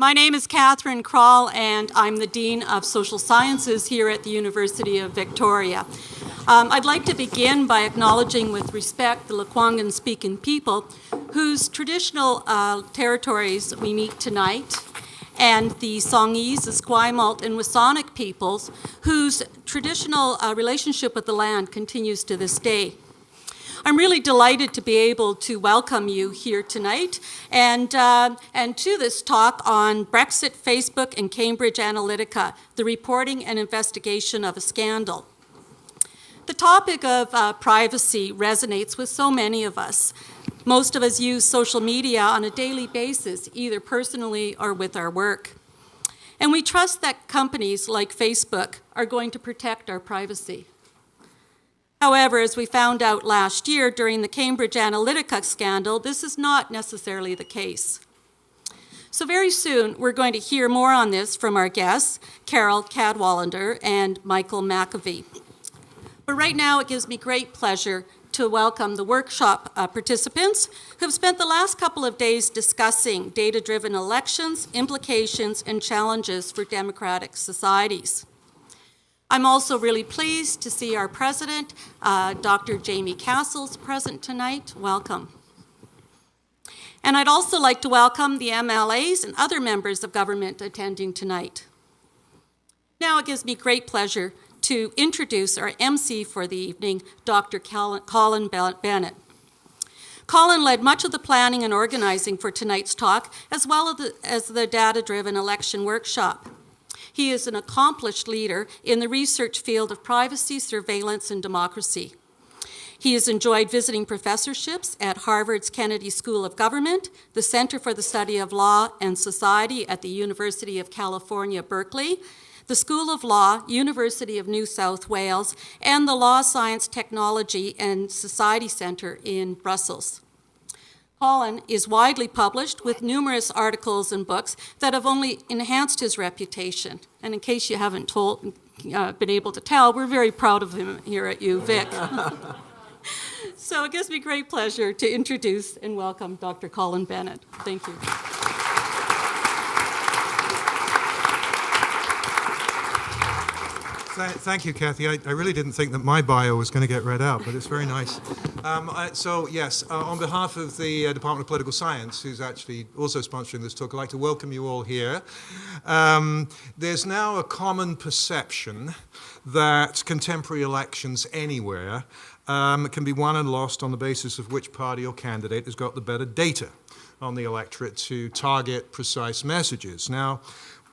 My name is Catherine Krall, and I'm the Dean of Social Sciences here at the University of Victoria. I'd like to begin by acknowledging with respect the Lekwungen-speaking people whose traditional territories we meet tonight, and the Songhees, the Esquimalt, and Wisanic peoples whose traditional relationship with the land continues to this day. I'm really delighted to be able to welcome you here tonight and to this talk on Brexit, Facebook, and Cambridge Analytica, the reporting and investigation of a scandal. The topic of privacy resonates with so many of us. Most of us use social media on a daily basis, either personally or with our work. And we trust that companies like Facebook are going to protect our privacy. However, as we found out last year during the Cambridge Analytica scandal, this is not necessarily the case. So very soon, we're going to hear more on this from our guests, Carol Cadwallader and Michael McAvee. But right now, it gives me great pleasure to welcome the workshop participants who have spent the last couple of days discussing data-driven elections, implications, and challenges for democratic societies. I'm also really pleased to see our president, Dr. Jamie Castles, present tonight. Welcome. And I'd also like to welcome the MLAs and other members of government attending tonight. Now it gives me great pleasure to introduce our MC for the evening, Dr. Colin Bennett. Colin led much of the planning and organizing for tonight's talk, as well as the data-driven election workshop. He is an accomplished leader in the research field of privacy, surveillance, and democracy. He has enjoyed visiting professorships at Harvard's Kennedy School of Government, the Center for the Study of Law and Society at the University of California, Berkeley, the School of Law, University of New South Wales, and the Law, Science, Technology, and Society Center in Brussels. Colin is widely published with numerous articles and books that have only enhanced his reputation. And in case you haven't been able to tell, we're very proud of him here at UVic. So it gives me great pleasure to introduce and welcome Dr. Colin Bennett. Thank you. Thank you, Kathy. I really didn't think that my bio was going to get read out, but it's very nice. On behalf of the Department of Political Science, who's actually also sponsoring this talk, I'd like to welcome you all here. There's now a common perception that contemporary elections anywhere can be won and lost on the basis of which party or candidate has got the better data on the electorate to target precise messages. Now,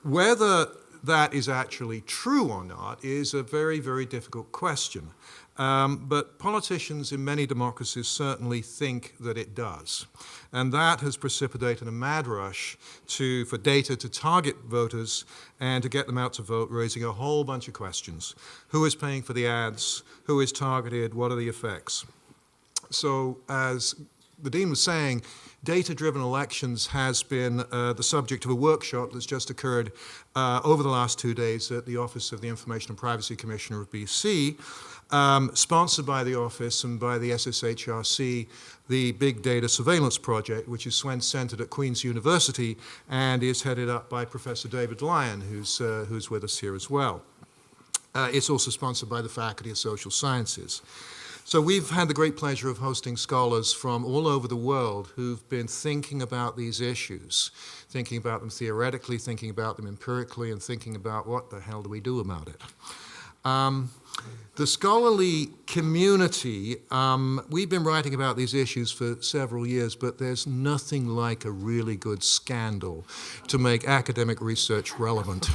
whether that is actually true or not is a very, very difficult question. But politicians in many democracies certainly think that it does. And that has precipitated a mad rush for data to target voters and to get them out to vote, raising a whole bunch of questions. Who is paying for the ads? Who is targeted? What are the effects? So as the Dean was saying, data-driven elections has been the subject of a workshop that's just occurred over the last 2 days at the Office of the Information and Privacy Commissioner of BC, sponsored by the office and by the SSHRC, the Big Data Surveillance Project, which is centered at Queen's University and is headed up by Professor David Lyon, who's with us here as well. It's also sponsored by the Faculty of Social Sciences. So we've had the great pleasure of hosting scholars from all over the world who've been thinking about these issues, thinking about them theoretically, thinking about them empirically, and thinking about what the hell do we do about it. The scholarly community, we've been writing about these issues for several years, but there's nothing like a really good scandal to make academic research relevant.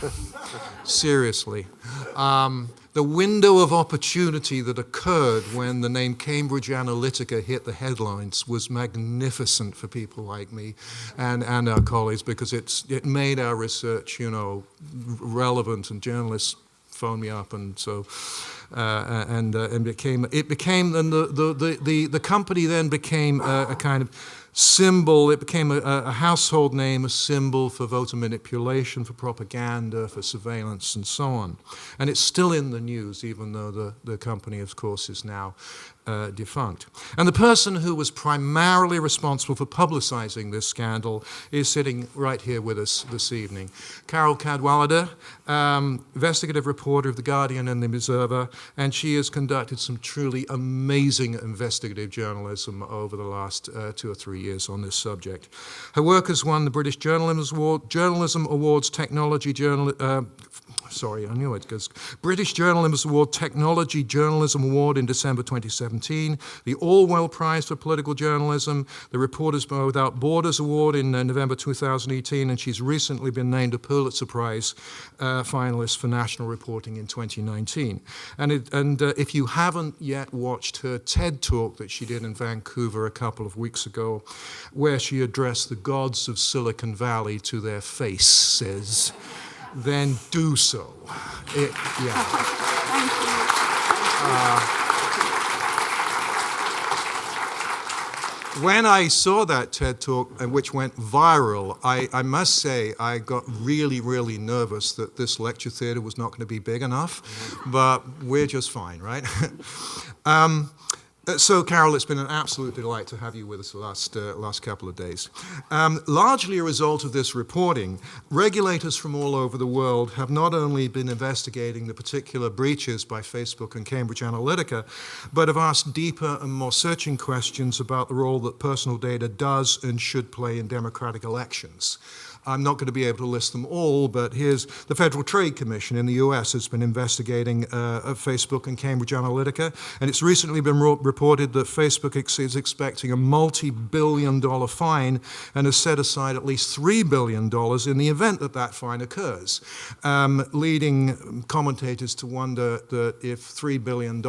Seriously. The window of opportunity that occurred when the name Cambridge Analytica hit the headlines was magnificent for people like me and our colleagues, because it made our research, relevant, and journalists phoned me up, and so the company then became a kind of symbol. It became a household name, a symbol for voter manipulation, for propaganda, for surveillance, and so on. And it's still in the news, even though the company, of course, is now defunct. And the person who was primarily responsible for publicizing this scandal is sitting right here with us this evening. Carol Cadwallader, investigative reporter of The Guardian and The Observer, and she has conducted some truly amazing investigative journalism over the last 2 or 3 years on this subject. Her work has won the British Journalism Awards British Journalism Award Technology Journalism Award in December 2017, the Orwell Prize for Political Journalism, the Reporters Without Borders Award in November 2018, and she's recently been named a Pulitzer Prize finalist for national reporting in 2019. And if you haven't yet watched her TED Talk that she did in Vancouver a couple of weeks ago, where she addressed the gods of Silicon Valley to their faces, then do so. Thank you. When I saw that TED Talk, which went viral, I must say I got really, really nervous that this lecture theater was not going to be big enough, but we're just fine, right? So, Carol, it's been an absolute delight to have you with us the last couple of days. Largely a result of this reporting, regulators from all over the world have not only been investigating the particular breaches by Facebook and Cambridge Analytica, but have asked deeper and more searching questions about the role that personal data does and should play in democratic elections. I'm not going to be able to list them all, but here's the Federal Trade Commission in the US has been investigating Facebook and Cambridge Analytica, and it's recently been reported that Facebook is expecting a multi-billion-dollar fine and has set aside at least $3 billion in the event that that fine occurs, leading commentators to wonder that if $3 billion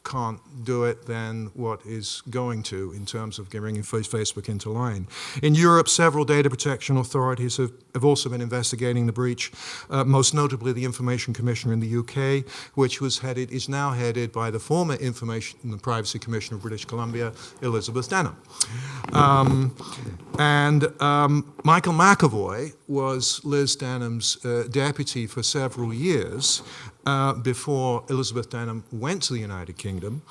can't do it, then what is going to in terms of bringing Facebook into line? In Europe, several data protection authorities have also been investigating the breach, most notably the Information Commissioner in the UK, which is now headed by the former Information and Privacy Commissioner of British Columbia, Elizabeth Denham. Michael McAvoy was Liz Denham's deputy for several years before Elizabeth Denham went to the United Kingdom.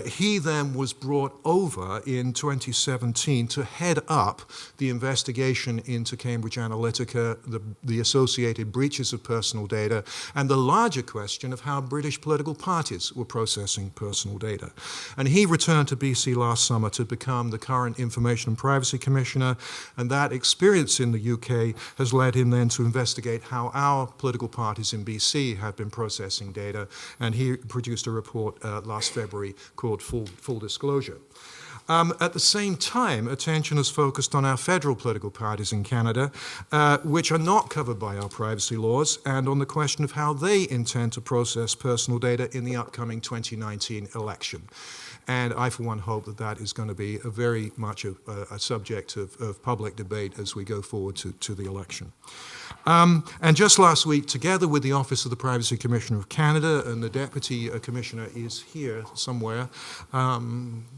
He then was brought over in 2017 to head up the investigation into Cambridge Analytica, the associated breaches of personal data, and the larger question of how British political parties were processing personal data. And he returned to BC last summer to become the current Information and Privacy Commissioner, and that experience in the UK has led him then to investigate how our political parties in BC have been processing data, and he produced a report last February called Full Disclosure. At the same time, attention is focused on our federal political parties in Canada, which are not covered by our privacy laws, and on the question of how they intend to process personal data in the upcoming 2019 election. And I, for one, hope that that is going to be very much a subject of public debate as we go forward to the election. And just last week, together with the Office of the Privacy Commissioner of Canada, and the Deputy Commissioner is here somewhere,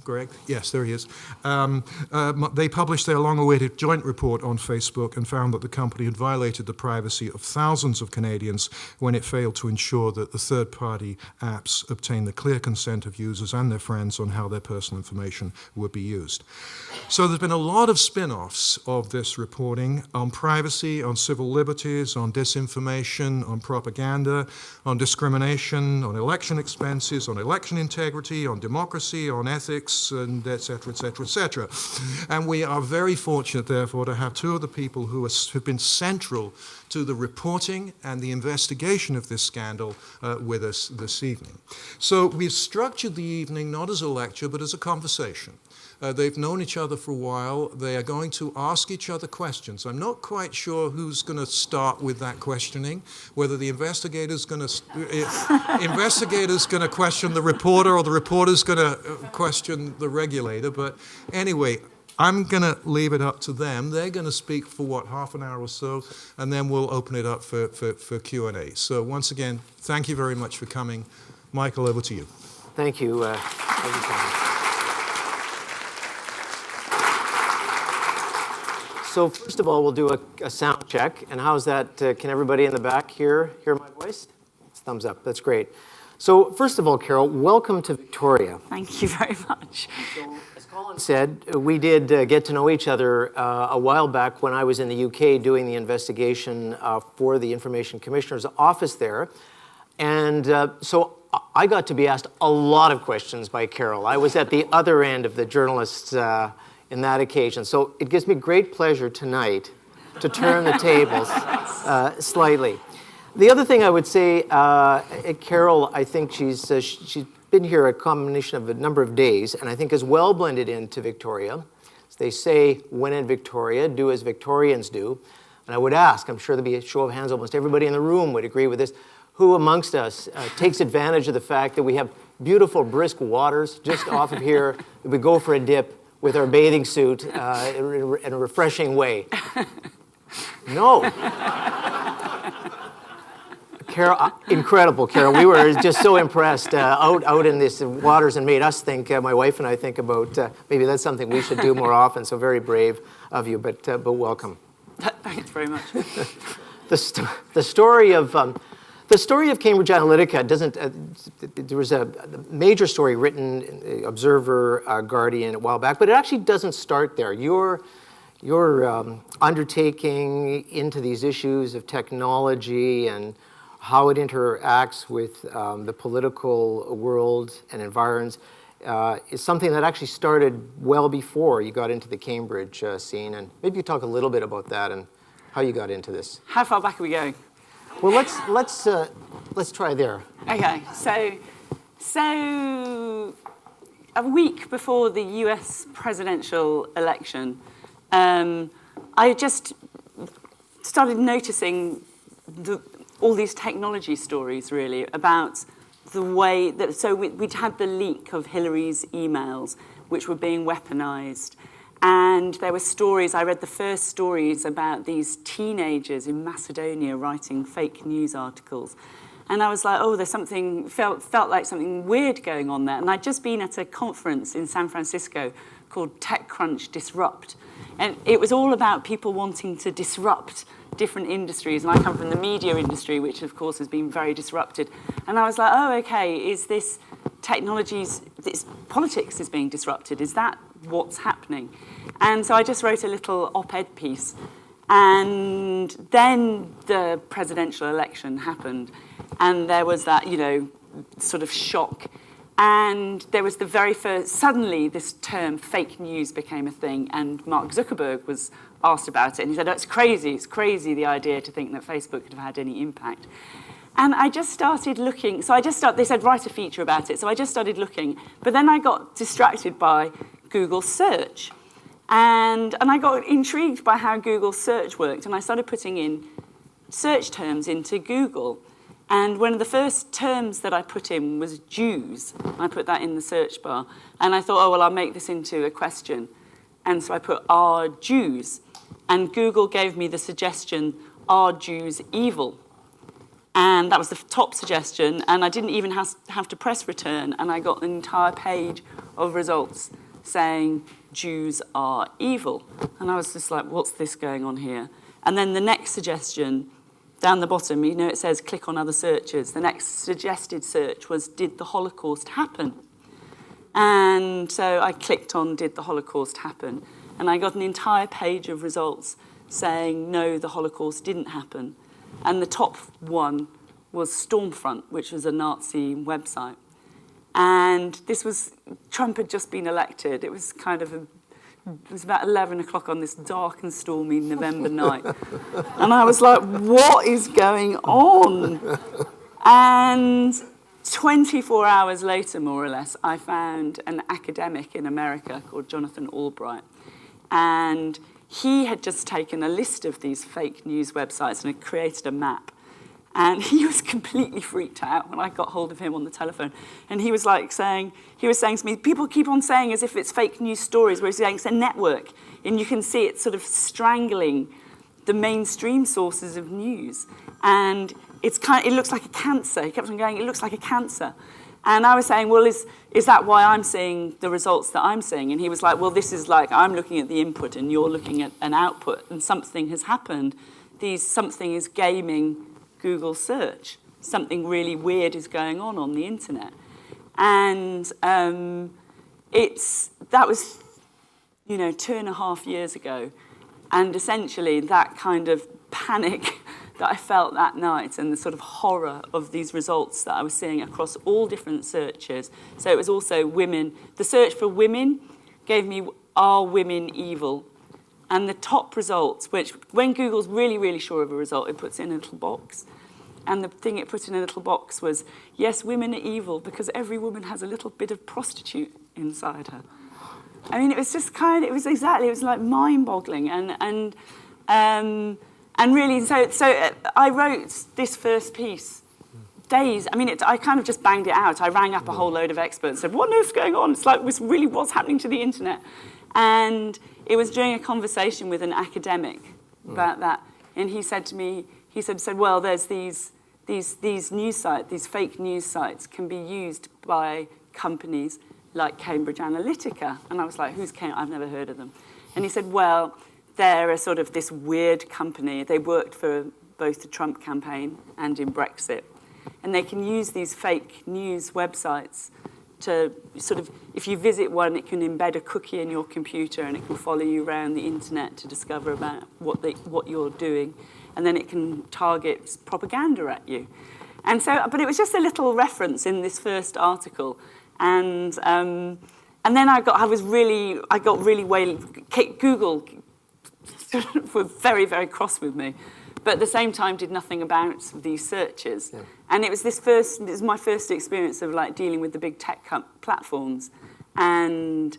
Greg? Yes, there he is. They published their long-awaited joint report on Facebook and found that the company had violated the privacy of thousands of Canadians when it failed to ensure that the third-party apps obtained the clear consent of users and their friends on how their personal information would be used. So there's been a lot of spin-offs of this reporting on privacy, on civil liberties, on disinformation, on propaganda, on discrimination, on election expenses, on election integrity, on democracy, on ethics, and et cetera, et cetera, et cetera. And we are very fortunate, therefore, to have two of the people who have been central to the reporting and the investigation of this scandal with us this evening. So we've structured the evening not as a lecture, but as a conversation. They've known each other for a while. They are going to ask each other questions. I'm not quite sure who's going to start with that questioning, whether the investigator's going to question the reporter or the reporter's going to question the regulator. But anyway, I'm going to leave it up to them. They're going to speak for, half an hour or so, and then we'll open it up for Q&A. So once again, thank you very much for coming. Michael, over to you. Thank you. Thank you, Tom. So first of all, we'll do a sound check. And how's that? Can everybody in the back hear my voice? Thumbs up. That's great. So first of all, Carol, welcome to Victoria. Thank you very much. So, as Colin said, we did get to know each other a while back when I was in the UK doing the investigation for the Information Commissioner's office there. And so I got to be asked a lot of questions by Carol. I was at the other end of the journalists in that occasion. So it gives me great pleasure tonight to turn the tables slightly. The other thing I would say, Carol, I think she's been here a combination of a number of days, and I think is well blended into Victoria. As they say, when in Victoria, do as Victorians do. And I would ask, I'm sure there'd be a show of hands, almost everybody in the room would agree with this, who amongst us takes advantage of the fact that we have beautiful, brisk waters just off of here, that we go for a dip with our bathing suit in a refreshing way? No. Carol, incredible, Carol. We were just so impressed out in these waters, and made us think, my wife and I think about maybe that's something we should do more often. So very brave of you, but welcome. Thanks very much. The story of Cambridge Analytica doesn't. There was a major story written in the Observer, Guardian a while back, but it actually doesn't start there. Your undertaking into these issues of technology and how it interacts with the political world and environs is something that actually started well before you got into the Cambridge scene. And maybe you talk a little bit about that and how you got into this. How far back are we going? Well, let's try there. Okay, so a week before the US presidential election, I just started noticing all these technology stories, really, about the way that, so we'd had the leak of Hillary's emails, which were being weaponized. And there were stories, I read the first stories about these teenagers in Macedonia writing fake news articles. And I was like, oh, there's something, felt like something weird going on there. And I'd just been at a conference in San Francisco called TechCrunch Disrupt. And it was all about people wanting to disrupt different industries. And I come from the media industry, which of course has been very disrupted. And I was like, oh, okay, is this this politics is being disrupted? Is that what's happening? And so I just wrote a little op-ed piece. And then the presidential election happened. And there was that, sort of shock. And there was the very first, suddenly this term fake news became a thing, and Mark Zuckerberg was asked about it, and he said, oh, it's crazy the idea to think that Facebook could have had any impact. And I just started looking, they said, write a feature about it, so I just started looking, but then I got distracted by Google search, and I got intrigued by how Google search worked, and I started putting in search terms into Google. And one of the first terms that I put in was Jews. I put that in the search bar. And I thought, oh, well, I'll make this into a question. And so I put, are Jews? And Google gave me the suggestion, are Jews evil? And that was the top suggestion. And I didn't even have to press return. And I got an entire page of results saying Jews are evil. And I was just like, what's this going on here? And then the next suggestion, down the bottom, it says click on other searches. The next suggested search was, did the Holocaust happen? And so I clicked on, did the Holocaust happen? And I got an entire page of results saying, no, the Holocaust didn't happen. And the top one was Stormfront, which was a Nazi website. And Trump had just been elected. It was it was about 11 o'clock on this dark and stormy November night. And I was like, what is going on? And 24 hours later, more or less, I found an academic in America called Jonathan Albright. And he had just taken a list of these fake news websites and had created a map. And he was completely freaked out when I got hold of him on the telephone. And he was saying to me, people keep on saying as if it's fake news stories, whereas he's saying it's a network. And you can see it sort of strangling the mainstream sources of news. And it looks like a cancer. He kept on going, it looks like a cancer. And I was saying, well, is that why I'm seeing the results that I'm seeing? And he was like, well, this is like, I'm looking at the input and you're looking at an output, and something has happened. Something is gaming Google search. Something really weird is going on the internet. And that was, 2.5 years ago. And essentially that kind of panic that I felt that night, and the sort of horror of these results that I was seeing across all different searches. So it was also women. The search for women gave me, are women evil? And the top results, which when Google's really, really sure of a result, it puts it in a little box. And the thing it put in a little box was, yes, women are evil because every woman has a little bit of prostitute inside her. I mean, it was just it was like mind-boggling. And really, so I wrote this first piece days. I mean, I kind of just banged it out. I rang up a whole load of experts and said, what on earth's going on? It's like, this really what's happening to the internet. And it was during a conversation with an academic about that. And he said to me, well, there's these news sites, these fake news sites can be used by companies like Cambridge Analytica. And I was like, who's Cambridge? I've never heard of them. And he said, well, they're a sort of this weird company. They worked for both the Trump campaign and in Brexit. And they can use these fake news websites to sort of, if you visit one, it can embed a cookie in your computer and it can follow you around the internet to discover about what you're doing. And then it can target propaganda at you. And so, but it was just a little reference in this first article. And then I got really Google were very, very cross with me, but at the same time did nothing about these searches. Yeah. And it was my first experience of like dealing with the big tech platforms. And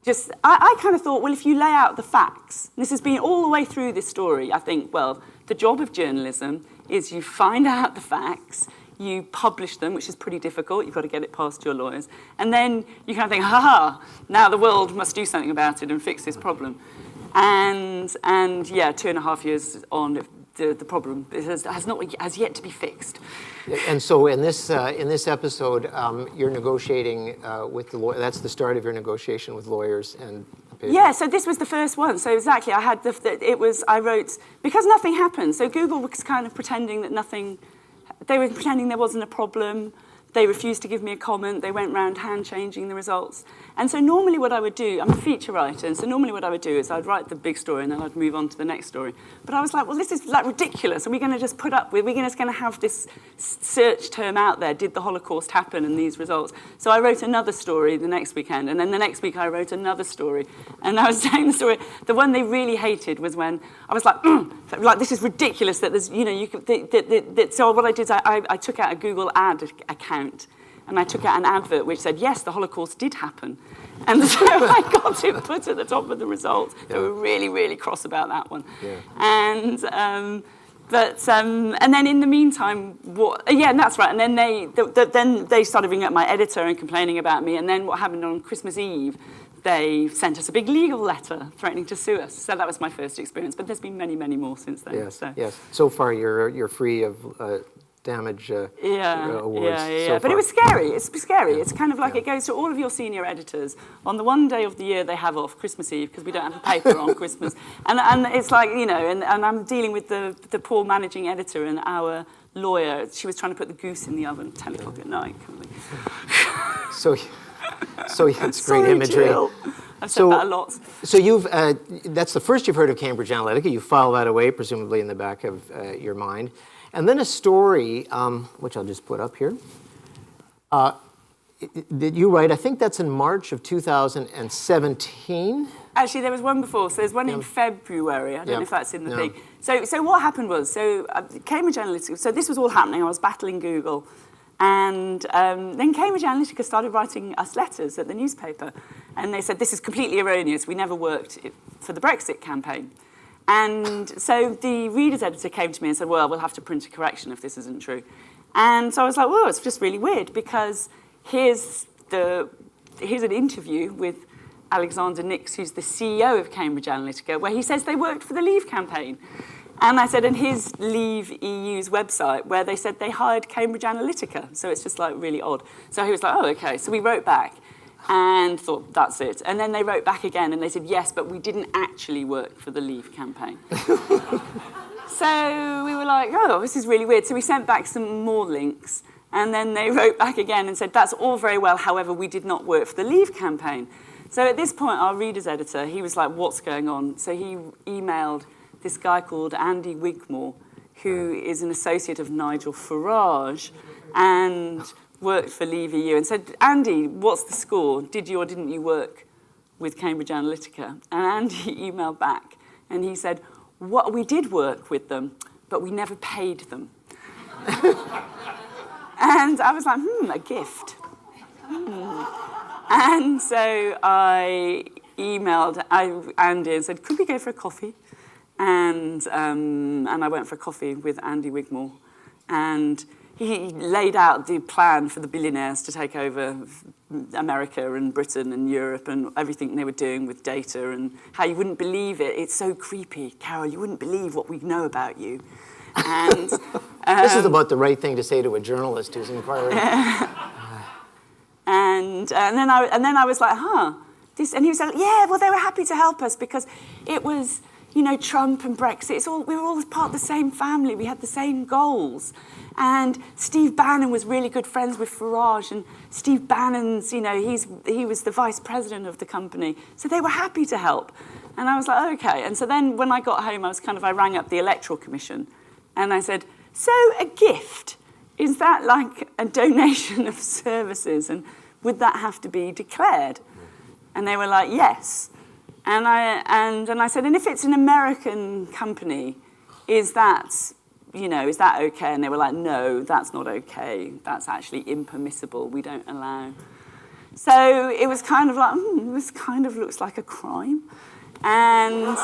just, I kind of thought, well, if you lay out the facts, this has been all the way through this story, I think, well, the job of journalism is you find out the facts, you publish them, which is pretty difficult. You've got to get it past your lawyers. And then you kind of think, now the world must do something about it and fix this problem. And yeah, 2.5 years on, the problem has yet to be fixed. And so in this episode, you're negotiating with the lawyer. That's the start of your negotiation with lawyers and. Yeah, so this was the first one. So exactly, I wrote because nothing happened. So Google was kind of pretending that nothing. They were pretending there wasn't a problem. They refused to give me a comment. They went round hand-changing the results. And so normally what I would do, I'm a feature writer, and so normally what I would do is I'd write the big story and then I'd move on to the next story. But I was like, well, this is like ridiculous. Are we going to just put up with, we're just going to have this search term out there, did the Holocaust happen, and these results. So I wrote another story the next weekend, and then the next week I wrote another story. And I was saying the story, the one they really hated was when I was like, this is ridiculous that there's, so what I did is I took out a Google ad account. And I took out an advert which said, yes, the Holocaust did happen. And so I got it put at the top of the results. Yeah. They were really, really cross about that one. Yeah. And then in the meantime, and that's right. And then they started ringing up my editor and complaining about me. And then what happened on Christmas Eve, they sent us a big legal letter threatening to sue us. So that was my first experience. But there's been many, many more since then. Yes, yes. So far, you're free of damage awards. Yeah. But it was scary. It's scary. Yeah. It's kind of like it goes to all of your senior editors on the one day of the year they have off, Christmas Eve, because we don't have a paper on Christmas. And it's like, and I'm dealing with the poor managing editor and our lawyer. She was trying to put the goose in the oven at 10 o'clock at night. So it's great imagery. Jill. I've said that a lot. So that's the first you've heard of Cambridge Analytica. You file that away, presumably in the back of your mind. And then a story, which I'll just put up here, that you write, I think that's in March of 2017. Actually, there was one before. So there's one in February. I don't know if that's in the thing. So what happened was, Cambridge Analytica, so this was all happening. I was battling Google. And then Cambridge Analytica started writing us letters at the newspaper. And they said, this is completely erroneous. We never worked for the Brexit campaign. And so the reader's editor came to me and said, well, we'll have to print a correction if this isn't true. And so I was like, well, it's just really weird because here's an interview with Alexander Nix, who's the CEO of Cambridge Analytica, where he says they worked for the Leave campaign. And I said, and here's Leave EU's website where they said they hired Cambridge Analytica. So it's just like really odd. So he was like, oh, okay. So we wrote back and thought, that's it. And then they wrote back again and they said, yes, but we didn't actually work for the Leave campaign. So we were like, oh, this is really weird. So we sent back some more links. And then they wrote back again and said, that's all very well. However, we did not work for the Leave campaign. So at this point, our readers editor, he was like, what's going on? So he emailed this guy called Andy Wigmore, who is an associate of Nigel Farage and worked for Leave EU, and said, Andy, what's the score? Did you or didn't you work with Cambridge Analytica? And Andy emailed back, and he said, what, we did work with them, but we never paid them. And I was like, a gift. And so I emailed Andy and said, could we go for a coffee? And I went for a coffee with Andy Wigmore. And he laid out the plan for the billionaires to take over America and Britain and Europe and everything they were doing with data and how you wouldn't believe it. It's so creepy, Carol, you wouldn't believe what we know about you. And this is about the right thing to say to a journalist who's inquiring. And then I was like, this, and he was like, yeah, well, they were happy to help us because it was, Trump and Brexit. We were all part of the same family. We had the same goals. And Steve Bannon was really good friends with Farage, and Steve Bannon's, he was the vice president of the company. So they were happy to help. And I was like, okay. And so then when I got home, I rang up the Electoral Commission, and I said, so a gift, is that like a donation of services? And would that have to be declared? And they were like, yes. And I said, and if it's an American company, is that okay? And they were like, no, that's not okay. That's actually impermissible. We don't allow. So it was kind of like, this kind of looks like a crime. And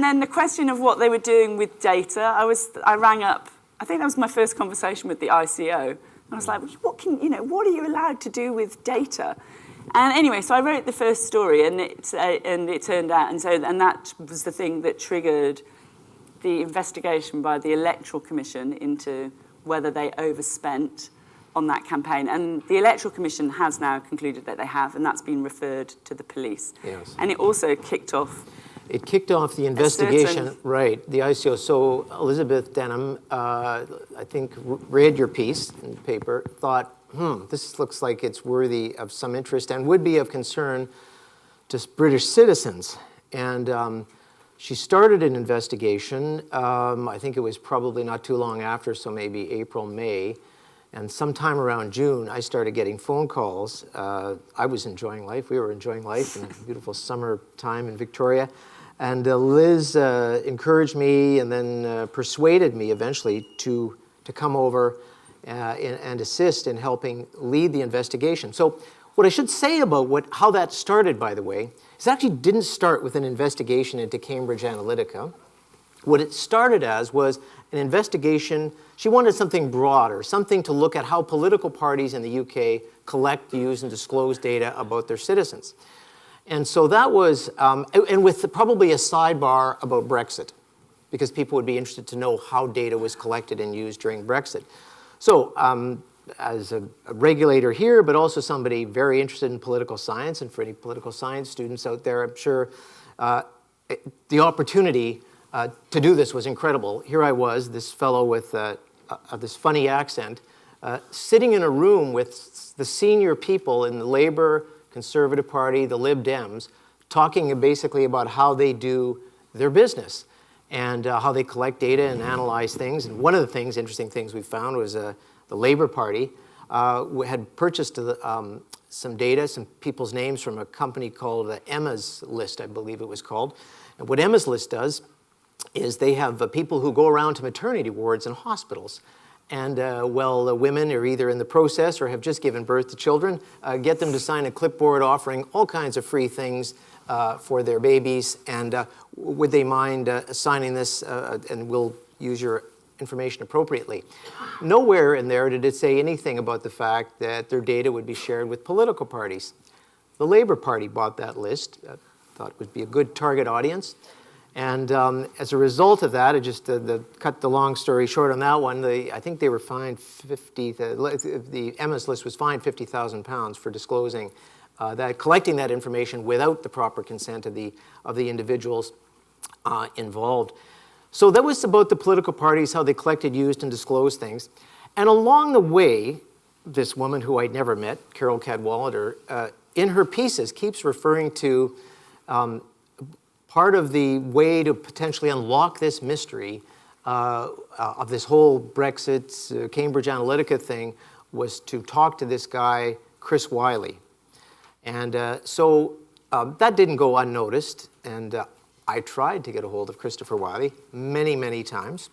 then the question of what they were doing with data, I rang up, I think that was my first conversation with the ICO. And I was like, what are you allowed to do with data? And anyway, so I wrote the first story, and it turned out, and that was the thing that triggered the investigation by the Electoral Commission into whether they overspent on that campaign. And the Electoral Commission has now concluded that they have, and that's been referred to the police. Yes. And it also kicked off. It kicked off the investigation, right, the ICO. So Elizabeth Denham, I think, read your piece in the paper, thought, this looks like it's worthy of some interest and would be of concern to British citizens. And she started an investigation. I think it was probably not too long after, so maybe April, May. And sometime around June, I started getting phone calls. I was enjoying life. We were enjoying life in beautiful summer time in Victoria. And Liz encouraged me and then persuaded me eventually to come over and assist in helping lead the investigation. So what I should say about how that started, by the way, is it actually didn't start with an investigation into Cambridge Analytica. What it started as was an investigation. She wanted something broader, something to look at how political parties in the UK collect, use, and disclose data about their citizens. And so that was, and with probably a sidebar about Brexit, because people would be interested to know how data was collected and used during Brexit. So as a regulator here, but also somebody very interested in political science, and for any political science students out there, I'm sure the opportunity to do this was incredible. Here I was, this fellow with this funny accent, sitting in a room with the senior people in the Labour, Conservative Party, the Lib Dems, talking basically about how they do their business and how they collect data and analyze things. And one of the interesting things we found was the Labour Party had purchased some data, some people's names from a company called Emma's List, I believe it was called. And what Emma's List does is they have people who go around to maternity wards and hospitals. And the women are either in the process or have just given birth to children, get them to sign a clipboard offering all kinds of free things for their babies. And would they mind signing this and we'll use your information appropriately. Nowhere in there did it say anything about the fact that their data would be shared with political parties. The Labour Party bought that list, thought it would be a good target audience. And as a result of that, cut the long story short on that one, I think they were fined the Emma's List was fined £50,000 for disclosing collecting that information without the proper consent of the individuals involved. So that was about the political parties, how they collected, used, and disclosed things. And along the way, this woman who I'd never met, Carol Cadwallader, in her pieces keeps referring to part of the way to potentially unlock this mystery of this whole Brexit, Cambridge Analytica thing was to talk to this guy, Chris Wylie. And so that didn't go unnoticed. And I tried to get a hold of Christopher Wylie many, many times.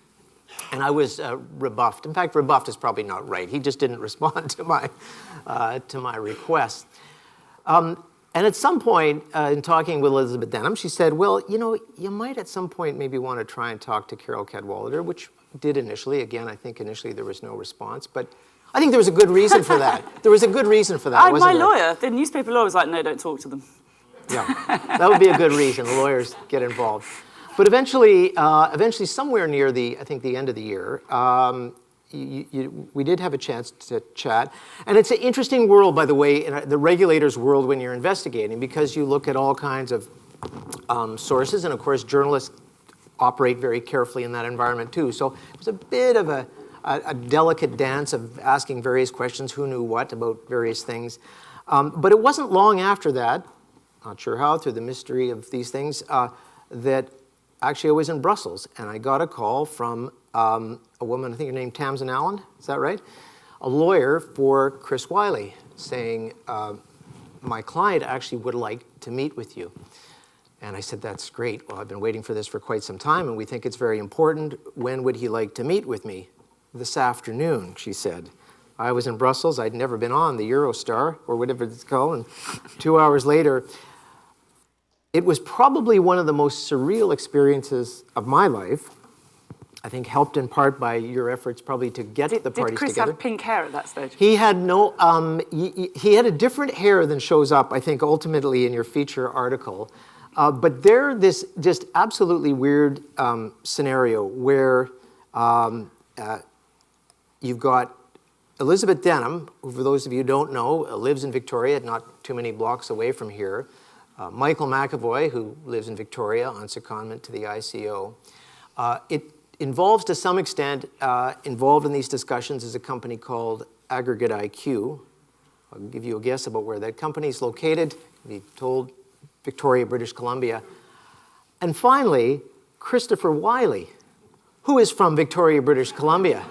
And I was rebuffed. In fact, rebuffed is probably not right. He just didn't respond to my request. And at some point in talking with Elizabeth Denham, she said, well, you might at some point maybe want to try and talk to Carol Cadwallader, which did initially. Again, I think initially there was no response, but I think there was a good reason for that. There was a good reason for that, wasn't there? My lawyer, the newspaper lawyer was like, no, don't talk to them. Yeah, that would be a good reason. The lawyers get involved. But eventually somewhere near the end of the year, we did have a chance to chat. And it's an interesting world, by the way, the regulator's world when you're investigating, because you look at all kinds of sources, and of course journalists operate very carefully in that environment too. So it was a bit of a delicate dance of asking various questions, who knew what about various things. But it wasn't long after that, not sure how, through the mystery of these things, that actually I was in Brussels, and I got a call from a woman, I think her name Tamsin Allen, is that right? A lawyer for Chris Wylie, saying, my client actually would like to meet with you. And I said, that's great. Well, I've been waiting for this for quite some time, and we think it's very important. When would he like to meet with me? This afternoon, she said. I was in Brussels. I'd never been on the Eurostar, or whatever it's called, and 2 hours later, it was probably one of the most surreal experiences of my life. I think helped in part by your efforts probably to get the parties together. Did Chris have pink hair at that stage? He had no, he had a different hair than shows up, I think, ultimately in your feature article. But there, this just absolutely weird scenario where you've got Elizabeth Denham, who for those of you who don't know, lives in Victoria, not too many blocks away from here. Michael McAvoy, who lives in Victoria on secondment to the ICO. It involves, to some extent, involved in these discussions is a company called Aggregate IQ. I'll give you a guess about where that company is located. We told Victoria, British Columbia. And finally, Christopher Wylie, who is from Victoria, British Columbia.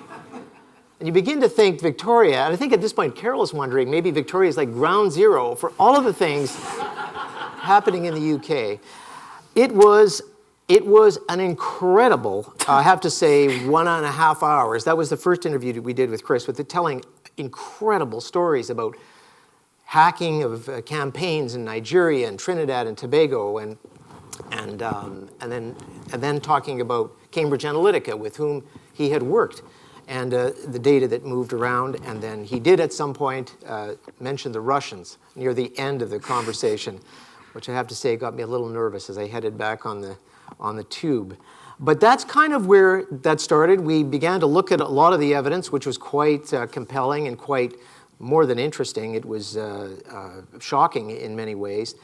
And you begin to think Victoria, and I think at this point Carol is wondering, maybe Victoria is like ground zero for all of the things happening in the UK. It was an incredible, I have to say, 1.5 hours. That was the first interview that we did with Chris, with telling incredible stories about hacking of campaigns in Nigeria and Trinidad and Tobago, and then talking about Cambridge Analytica, with whom he had worked, and the data that moved around. And then he did at some point mention the Russians near the end of the conversation, which I have to say got me a little nervous as I headed back on the tube. But that's kind of where that started. We began to look at a lot of the evidence, which was quite compelling and quite more than interesting. It was shocking in many ways.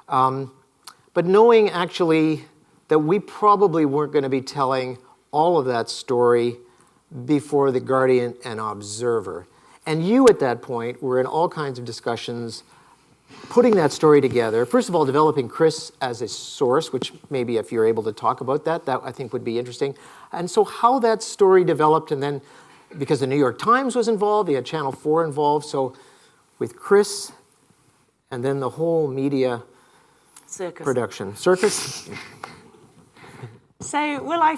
But knowing actually that we probably weren't going to be telling all of that story before The Guardian and Observer. And you at that point were in all kinds of discussions putting that story together, first of all, developing Chris as a source, which maybe if you're able to talk about that I think would be interesting. And so how that story developed, and then because the New York Times was involved, you had Channel 4 involved, so with Chris and then the whole media Circus. production. Circus? So, well, I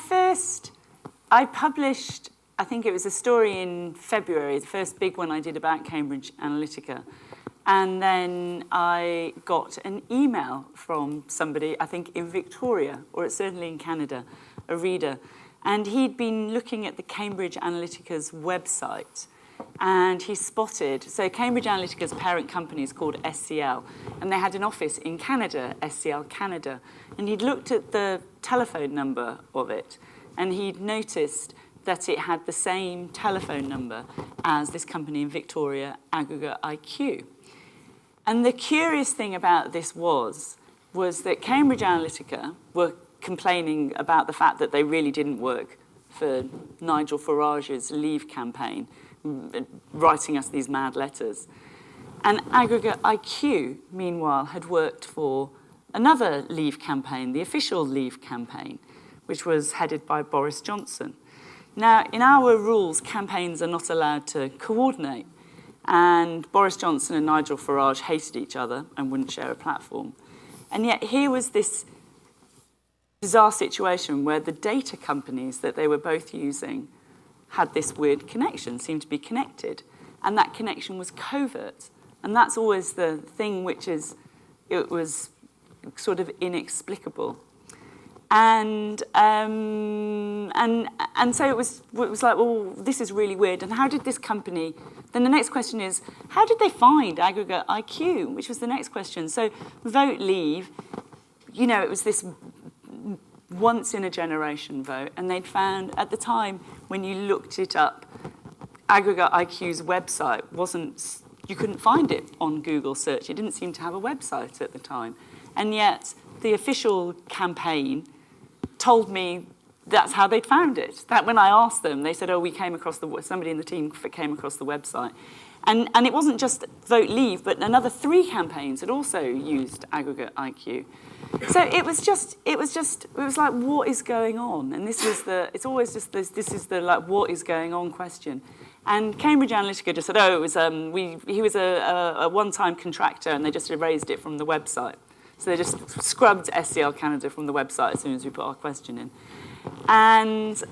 published, I think it was a story in February, the first big one I did about Cambridge Analytica. And then I got an email from somebody, I think in Victoria, or certainly in Canada, a reader. And he'd been looking at the Cambridge Analytica's website And he spotted, so Cambridge Analytica's parent company is called SCL, and they had an office in Canada, SCL Canada. And he'd looked at the telephone number of it, and he'd noticed that it had the same telephone number as this company in Victoria, Aggregate IQ. And the curious thing about this was that Cambridge Analytica were complaining about the fact that they really didn't work for Nigel Farage's Leave campaign, writing us these mad letters. And Aggregate IQ, meanwhile, had worked for another Leave campaign, the official Leave campaign, which was headed by Boris Johnson. Now, in our rules, campaigns are not allowed to coordinate. And Boris Johnson and Nigel Farage hated each other and wouldn't share a platform. And yet here was this bizarre situation where the data companies that they were both using had this weird connection, seemed to be connected. And that connection was covert. And that's always the thing which is, it was sort of inexplicable. And so it was like, well, this is really weird. And how did this company, then the next question is, how did they find Aggregate IQ, which was the next question. So Vote Leave, you know, it was this once in a generation vote. And they'd found at the time when you looked it up, Aggregate IQ's website wasn't, you couldn't find it on Google search. It didn't seem to have a website at the time. And yet the official campaign told me that's how they'd found it. That when I asked them, they said, oh, we came across somebody in the team came across the website. And it wasn't just Vote Leave, but another 3 campaigns had also used Aggregate IQ. So it was like, what is going on? And this was it's always just this is the like, what is going on question. And Cambridge Analytica just said, oh, it was, he was a one-time contractor and they just erased it from the website. So they just scrubbed SCL Canada from the website as soon as we put our question in. And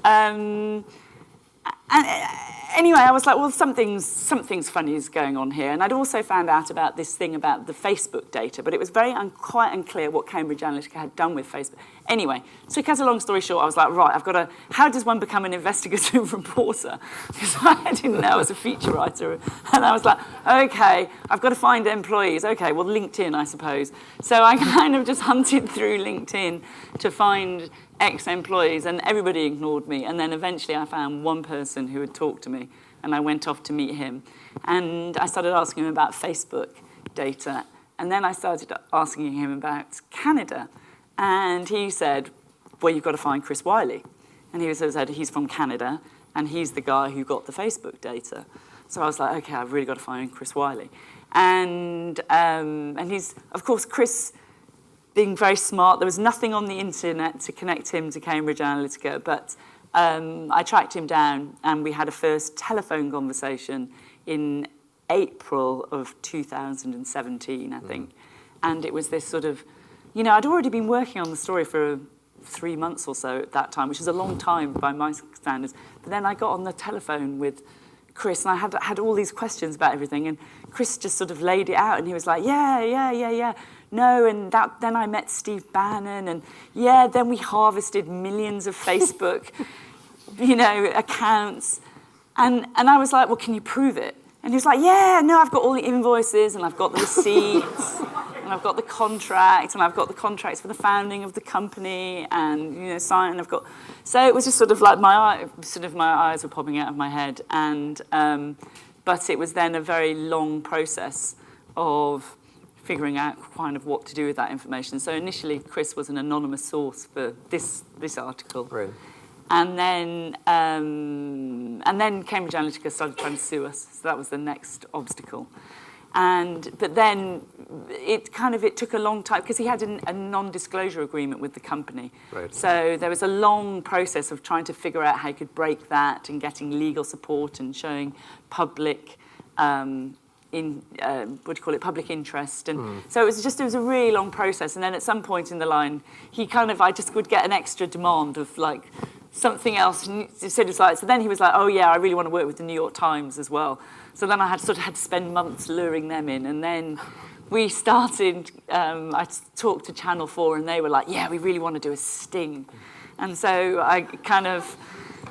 anyway, I was like, well, something's funny is going on here. And I'd also found out about this thing about the Facebook data, but it was very quite unclear what Cambridge Analytica had done with Facebook. Anyway, so to cut a long story short, I was like, right, how does one become an investigative reporter? Because I didn't know I was a feature writer. And I was like, okay, I've got to find employees. Okay, well, LinkedIn, I suppose. So I kind of just hunted through LinkedIn to find ex-employees, and everybody ignored me. And then eventually I found one person who would talk to me, and I went off to meet him. And I started asking him about Facebook data. And then I started asking him about Canada. And he said, well, you've got to find Chris Wylie. And he said he's from Canada, and he's the guy who got the Facebook data. So I was like, okay, I've really got to find Chris Wylie. And he's, of course, Chris, being very smart, there was nothing on the internet to connect him to Cambridge Analytica, but I tracked him down and we had a first telephone conversation in April of 2017, I think. And it was this sort of, you know, I'd already been working on the story for 3 months or so at that time, which is a long time by my standards. But then I got on the telephone with Chris and I had all these questions about everything, and Chris just sort of laid it out, and he was like, yeah. No, and then I met Steve Bannon, and yeah, then we harvested millions of Facebook, you know, accounts. And I was like, well, can you prove it? And he was like, yeah, no, I've got all the invoices, and I've got the receipts, and I've got the contract, and I've got the contracts for the founding of the company, and, you know, sign, I've got... So it was just sort of like my eyes were popping out of my head. And, but it was then a very long process of figuring out kind of what to do with that information. So initially, Chris was an anonymous source for this article. Right. And then Cambridge Analytica started trying to sue us. So that was the next obstacle. But then it took a long time because he had a non-disclosure agreement with the company. Right. So there was a long process of trying to figure out how he could break that and getting legal support and showing public public interest. And so it was a really long process. And then at some point in the line, I just would get an extra demand of like something else. And so then he was like, oh yeah, I really want to work with the New York Times as well. So then I had to spend months luring them in. And then we started, I talked to Channel 4 and they were like, yeah, we really want to do a sting. And so I kind of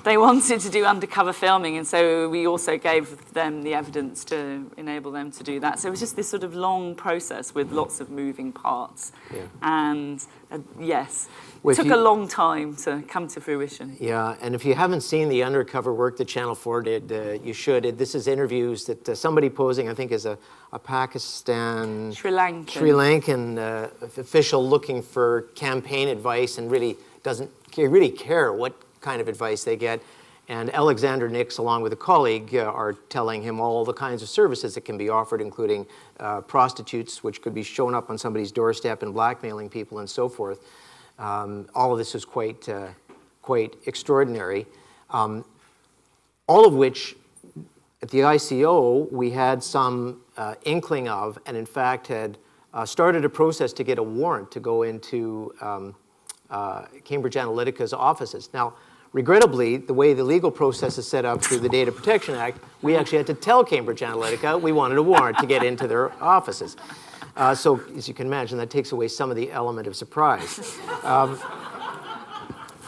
they wanted to do undercover filming, and so we also gave them the evidence to enable them to do that. So it was just this sort of long process with lots of moving parts. Yeah. And yes, Well, it took a long time to come to fruition. Yeah, and if you haven't seen the undercover work that Channel 4 did, you should. This is interviews that somebody posing, I think, is a Pakistan... Sri Lankan. Sri Lankan official looking for campaign advice and really doesn't really care what kind of advice they get. And Alexander Nix, along with a colleague, are telling him all the kinds of services that can be offered, including prostitutes, which could be shown up on somebody's doorstep and blackmailing people and so forth. All of this is quite extraordinary. All of which, at the ICO, we had some inkling of, and in fact had started a process to get a warrant to go into Cambridge Analytica's offices. Now, regrettably, the way the legal process is set up through the Data Protection Act, we actually had to tell Cambridge Analytica we wanted a warrant to get into their offices. So, as you can imagine, that takes away some of the element of surprise.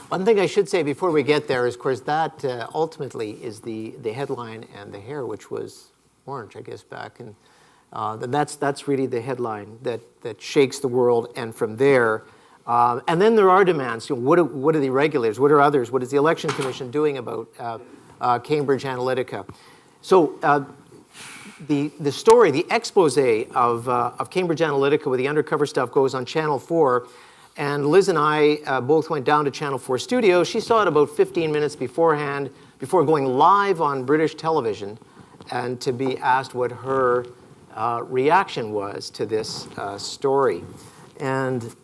One thing I should say before we get there is, of course, that ultimately is the headline and the hair, which was orange, I guess, back. And that's really the headline that shakes the world. And from there, and then there are demands. You know, what are the regulators? What are others? What is the Election Commission doing about Cambridge Analytica? So the story, the expose of Cambridge Analytica with the undercover stuff goes on Channel 4. And Liz and I both went down to Channel 4 studio. She saw it about 15 minutes beforehand, before going live on British television, and to be asked what her reaction was to this story. And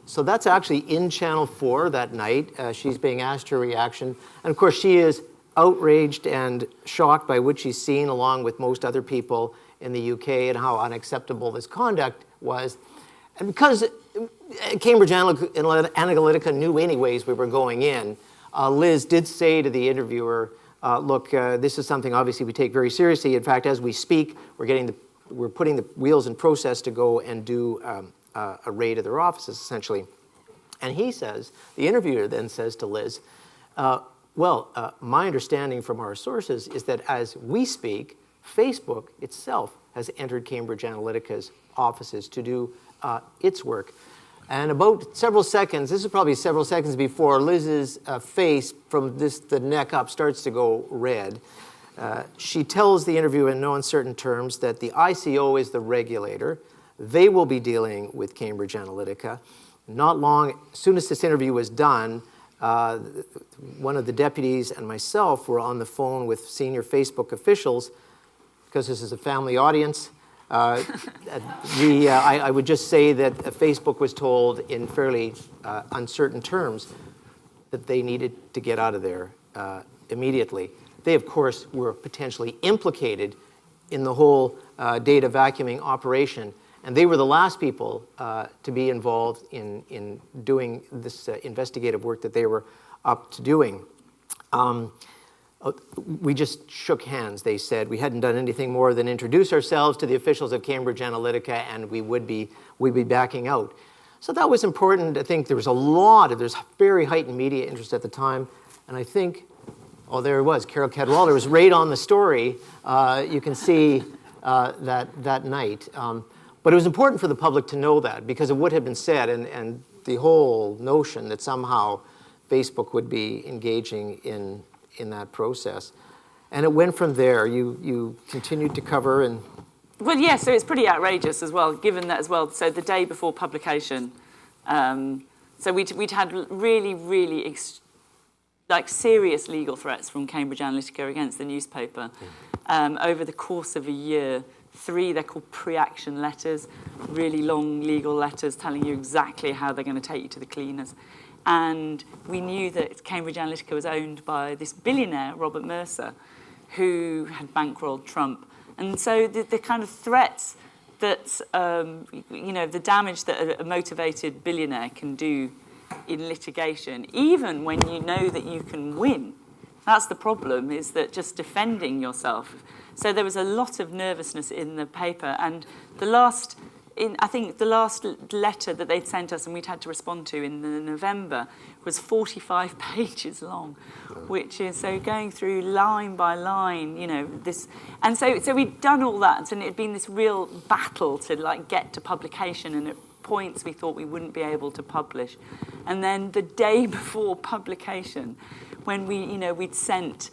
so that's actually in Channel 4 that night. She's being asked her reaction. And of course, she is outraged and shocked by what she's seen, along with most other people in the UK, and how unacceptable this conduct was. And because Cambridge Analytica knew anyways we were going in, Liz did say to the interviewer, look, this is something obviously we take very seriously. In fact, as we speak, we're putting the wheels in process to go and do a raid of their offices, essentially. And he says, the interviewer then says to Liz, my understanding from our sources is that as we speak, Facebook itself has entered Cambridge Analytica's offices to do its work. And about several seconds, this is probably several seconds before, Liz's face from the neck up starts to go red. She tells the interviewer in no uncertain terms that the ICO is the regulator. They will be dealing with Cambridge Analytica. Not long, as soon as this interview was done, one of the deputies and myself were on the phone with senior Facebook officials, because this is a family audience. I would just say that Facebook was told in fairly uncertain terms that they needed to get out of there immediately. They, of course, were potentially implicated in the whole data vacuuming operation, and they were the last people to be involved in doing this investigative work that they were up to doing. We just shook hands, they said. We hadn't done anything more than introduce ourselves to the officials of Cambridge Analytica, and we'd be backing out. So that was important. I think there's very heightened media interest at the time, and I think, there it was, Carol Cadwalder was right on the story. You can see that night. But it was important for the public to know that, because of what had been said, and the whole notion that somehow Facebook would be engaging in that process. And it went from there. You continued to cover and... Well, yeah, so it's pretty outrageous as well, given that as well. So the day before publication, so we'd had really, really serious legal threats from Cambridge Analytica against the newspaper over the course of a year. 3, they're called pre-action letters, really long legal letters telling you exactly how they're going to take you to the cleaners. And we knew that Cambridge Analytica was owned by this billionaire, Robert Mercer, who had bankrolled Trump. And so the kind of threats that, the damage that a motivated billionaire can do in litigation, even when you know that you can win, that's the problem, is that just defending yourself. So there was a lot of nervousness in the paper. And the last I think the last letter that they'd sent us and we'd had to respond to in November was 45 pages long, which is, so going through line by line, you know, this. And so we'd done all that, and it had been this real battle to like get to publication, and at points we thought we wouldn't be able to publish. And then the day before publication, when we'd sent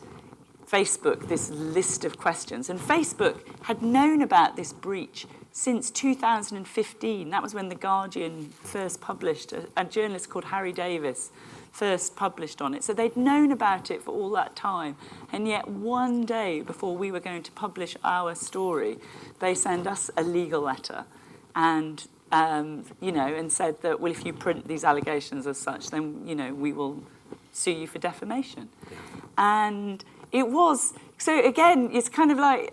Facebook this list of questions, and Facebook had known about this breach since 2015. That was when The Guardian first published, a journalist called Harry Davis first published on it. So they'd known about it for all that time. And yet one day before we were going to publish our story, they sent us a legal letter and, and said that, well, if you print these allegations as such, then, we will sue you for defamation. Yeah. And it was, so again, it's kind of like,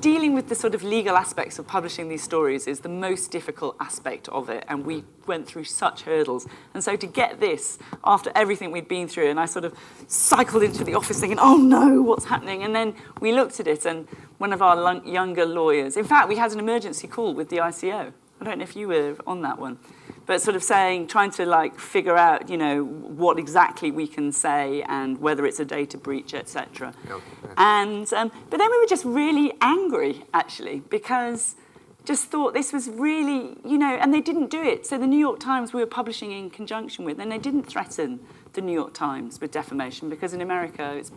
dealing with the sort of legal aspects of publishing these stories is the most difficult aspect of it, and we went through such hurdles. And so to get this, after everything we'd been through, and I sort of cycled into the office thinking, oh no, what's happening? And then we looked at it, and one of our younger lawyers, in fact, we had an emergency call with the ICO. I don't know if you were on that one. But sort of trying to figure out, what exactly we can say and whether it's a data breach, etc. Yep. And but then we were just really angry, actually, because just thought this was really, and they didn't do it. So the New York Times we were publishing in conjunction with, and they didn't threaten the New York Times with defamation because in America it's,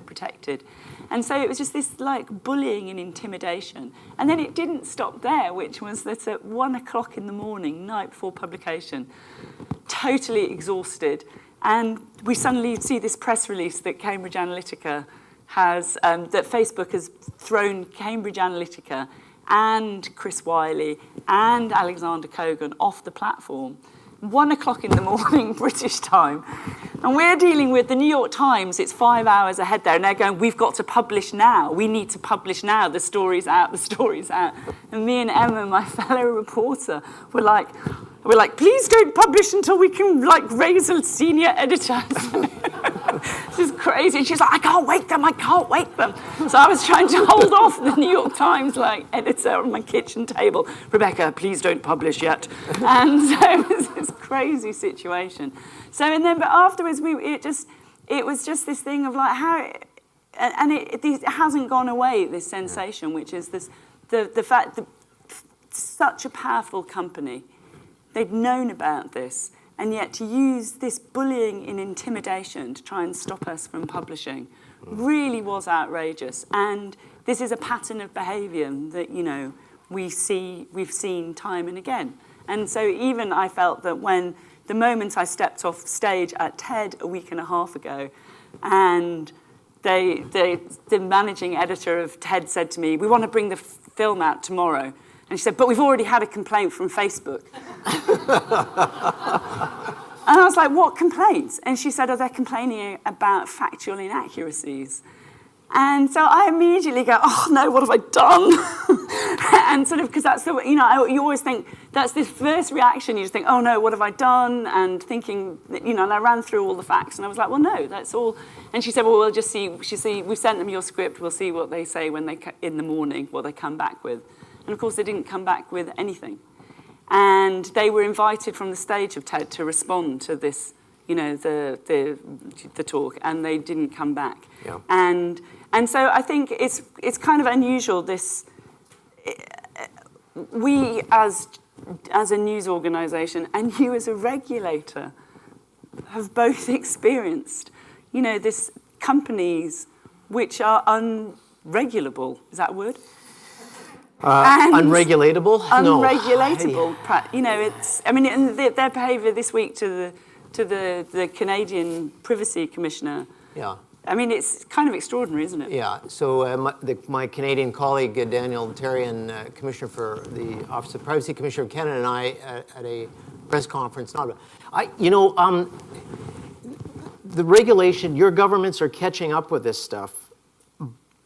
protected. And so it was just this bullying and intimidation. And then it didn't stop there, which was that at 1 o'clock in the morning, night before publication, totally exhausted, and we suddenly see this press release that Cambridge Analytica has, that Facebook has thrown Cambridge Analytica and Chris Wylie and Alexander Kogan off the platform. 1 o'clock in the morning, British time. And we're dealing with the New York Times, it's 5 hours ahead there, and they're going, we've got to publish now. We need to publish now. The story's out, the story's out. And me and Emma, my fellow reporter, were like, please don't publish until we can raise a senior editor. This is crazy. And she's like, I can't wait them. So I was trying to hold off the New York Times editor on my kitchen table. Rebecca, please don't publish yet. And so it was this crazy situation. So but afterwards it was just this thing of how, and it hasn't gone away, this sensation, which is the fact that such a powerful company, they'd known about this, and yet to use this bullying and intimidation to try and stop us from publishing really was outrageous. And this is a pattern of behaviour that, we've seen time and again. And so even I felt that when the moment I stepped off stage at TED a week and a half ago, and the managing editor of TED said to me, we want to bring the film out tomorrow. And she said, but we've already had a complaint from Facebook. And I was like, what complaints? And she said, they're complaining about factual inaccuracies. And so I immediately go, oh no, what have I done? And sort of, because that's you always think, that's this first reaction, you just think, oh no, what have I done? And thinking, and I ran through all the facts, and I was like, well, no, that's all. And she said, well, we'll just see, we sent them your script, we'll see what they say when in the morning, what they come back with. And of course, they didn't come back with anything. And they were invited from the stage of TED to respond to this, the talk, and they didn't come back. Yeah. And so I think it's kind of unusual. We as a news organisation and you as a regulator have both experienced, this companies which are unregulable. Is that a word? Unregulatable? Unregulatable. No. And their behaviour this week to the Canadian Privacy Commissioner. Yeah. It's kind of extraordinary, isn't it? Yeah. So my Canadian colleague, Daniel Therrien, Commissioner for the Office of Privacy Commissioner of Canada, and I at a press conference. The regulation, your governments are catching up with this stuff.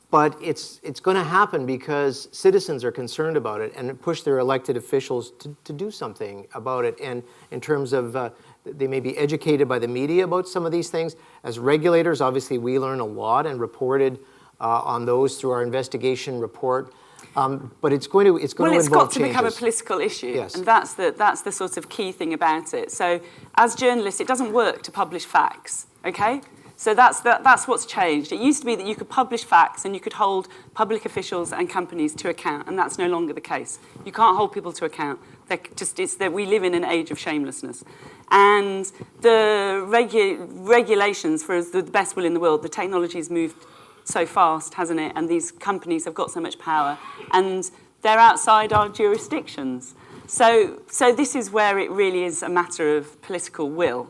But it's going to happen because citizens are concerned about it and push their elected officials to do something about it. And in terms of, they may be educated by the media about some of these things. As regulators, obviously, we learn a lot and reported on those through our investigation report. But it's going to Well, it's involve got to changes. become a political issue, Yes. and that's the sort of key thing about it. So, as journalists, it doesn't work to publish facts, okay? So that's what's changed. It used to be that you could publish facts and you could hold public officials and companies to account, and that's no longer the case. You can't hold people to account. It's that we live in an age of shamelessness. And the regulations, for the best will in the world, the technology's moved so fast, hasn't it? And these companies have got so much power, and they're outside our jurisdictions. So this is where it really is a matter of political will,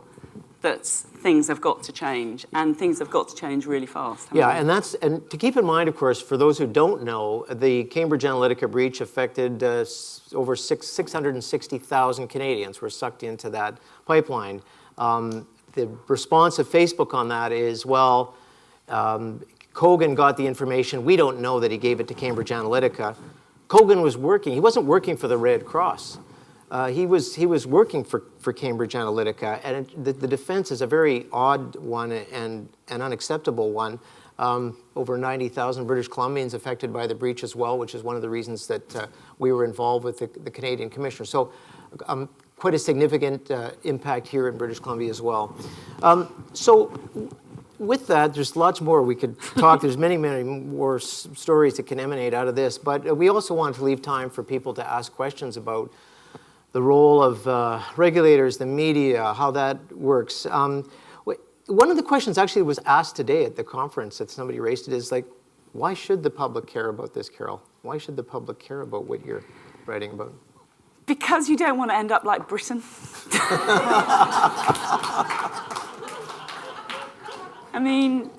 that things have got to change, and things have got to change really fast. Yeah, and to keep in mind, of course, for those who don't know, the Cambridge Analytica breach affected over 660,000 Canadians were sucked into that pipeline. The response of Facebook on that is, well, Kogan got the information. We don't know that he gave it to Cambridge Analytica. Kogan was working. He wasn't working for the Red Cross. He was working for Cambridge Analytica, and the defense is a very odd one and an unacceptable one. Over 90,000 British Columbians affected by the breach as well, which is one of the reasons that we were involved with the Canadian Commissioner. So quite a significant impact here in British Columbia as well. So with that, there's lots more we could talk. There's many, many more stories that can emanate out of this, but we also want to leave time for people to ask questions about the role of regulators, the media, how that works. One of the questions actually was asked today at the conference that somebody raised it is like, why should the public care about this, Carol? Why should the public care about what you're writing about? Because you don't want to end up like Britain. I mean,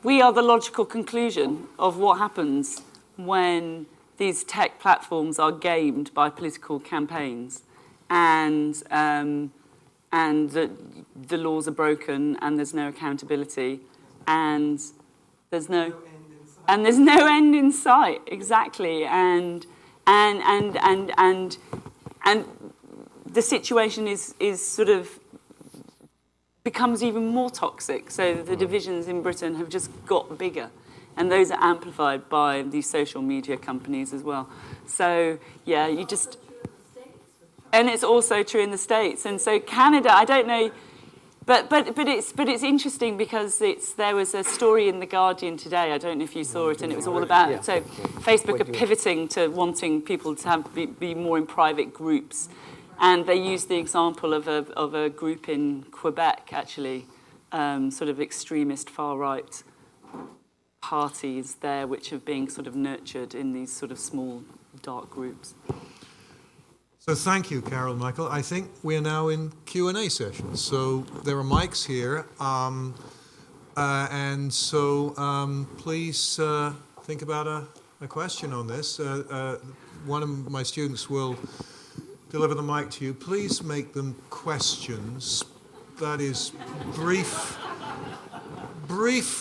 we are the logical conclusion of what happens when these tech platforms are gamed by political campaigns, and the laws are broken, and there's no accountability, and there's no end in sight. Exactly, and the situation is sort of becomes even more toxic. So the divisions in Britain have just got bigger. And those are amplified by these social media companies as well. So, yeah, you just... And it's also true in the States. And so Canada, I don't know... But it's interesting because there was a story in The Guardian today, I don't know if you saw it, and it was all about... Yeah. So Facebook are pivoting to wanting people to be more in private groups. And they used the example of a group in Quebec, actually, sort of extremist far-right parties there which are being sort of nurtured in these sort of small, dark groups. So thank you, Carol, Michael. I think we are now in Q&A session. So there are mics here. And so please think about a question on this. One of my students will deliver the mic to you. Please make them questions. That is brief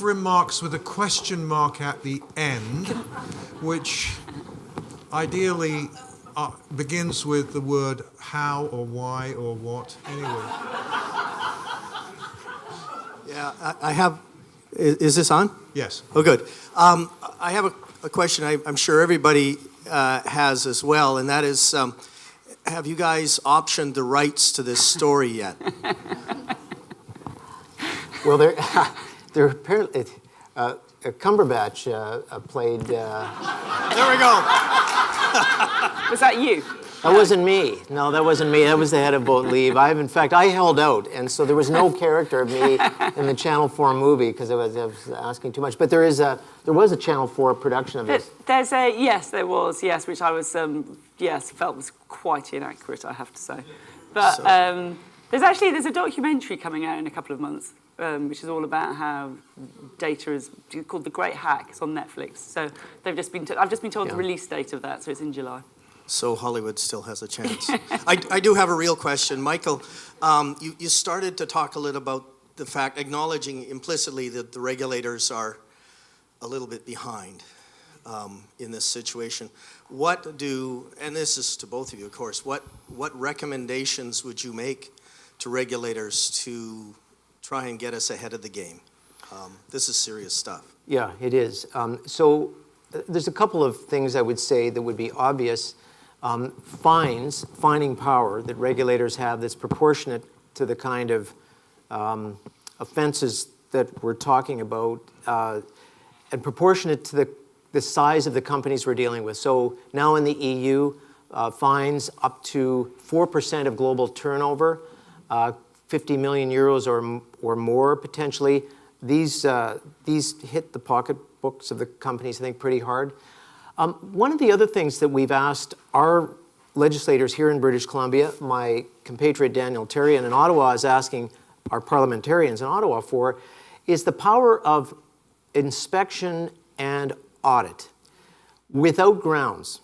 remarks with a question mark at the end, which ideally begins with the word how or why or what. Anyway. Yeah, I have. Is this on? Yes. Oh, good. I have a question I'm sure everybody has as well, and that is, have you guys optioned the rights to this story yet? Well, they're apparently... Cumberbatch played... There we go. Was that you? That wasn't me. No, that wasn't me. That was the head of Boat Leave. In fact, I held out, and so there was no character of me in the Channel 4 movie because I was asking too much. But there was a Channel 4 production of this. There was, which I was, felt was quite inaccurate, I have to say. But there's a documentary coming out in a couple of months, which is all about how data is called The Great Hack. It's on Netflix. So I've just been told the release date of that, so it's in July. So Hollywood still has a chance. I do have a real question. Michael, you started to talk a little about the fact, acknowledging implicitly that the regulators are a little bit behind in this situation. And this is to both of you, of course, what recommendations would you make to regulators to try and get us ahead of the game? This is serious stuff. Yeah, it is. So there's a couple of things I would say that would be obvious. Fining power that regulators have that's proportionate to the kind of offenses that we're talking about, and proportionate to the size of the companies we're dealing with. So now in the EU, fines up to 4% of global turnover, 50 million euros or more potentially. These hit the pocketbooks of the companies, I think, pretty hard. One of the other things that we've asked our legislators here in British Columbia, my compatriot Daniel Therrien in Ottawa is asking our parliamentarians in Ottawa for, is the power of inspection and audit without grounds.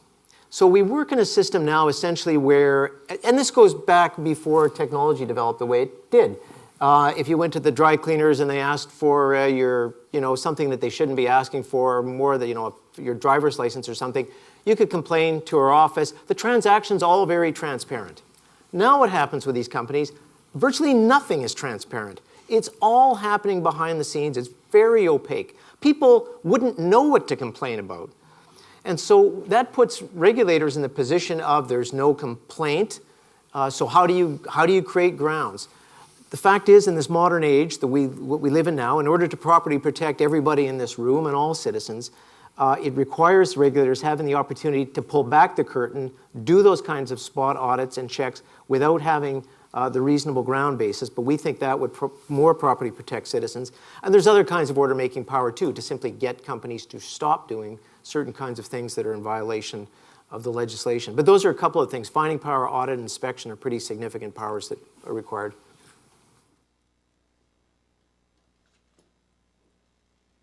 So we work in a system now essentially where, and this goes back before technology developed the way it did. If you went to the dry cleaners and they asked for something that they shouldn't be asking for, more than, your driver's license or something, you could complain to our office. The transaction's all very transparent. Now what happens with these companies? Virtually nothing is transparent. It's all happening behind the scenes. It's very opaque. People wouldn't know what to complain about. And so that puts regulators in the position of there's no complaint. So how do you create grounds? The fact is, in this modern age that what we live in now, in order to properly protect everybody in this room and all citizens, it requires regulators having the opportunity to pull back the curtain, do those kinds of spot audits and checks without having the reasonable ground basis. But we think that would more properly protect citizens. And there's other kinds of order-making power, too, to simply get companies to stop doing certain kinds of things that are in violation of the legislation. But those are a couple of things. Fining power, audit, and inspection are pretty significant powers that are required.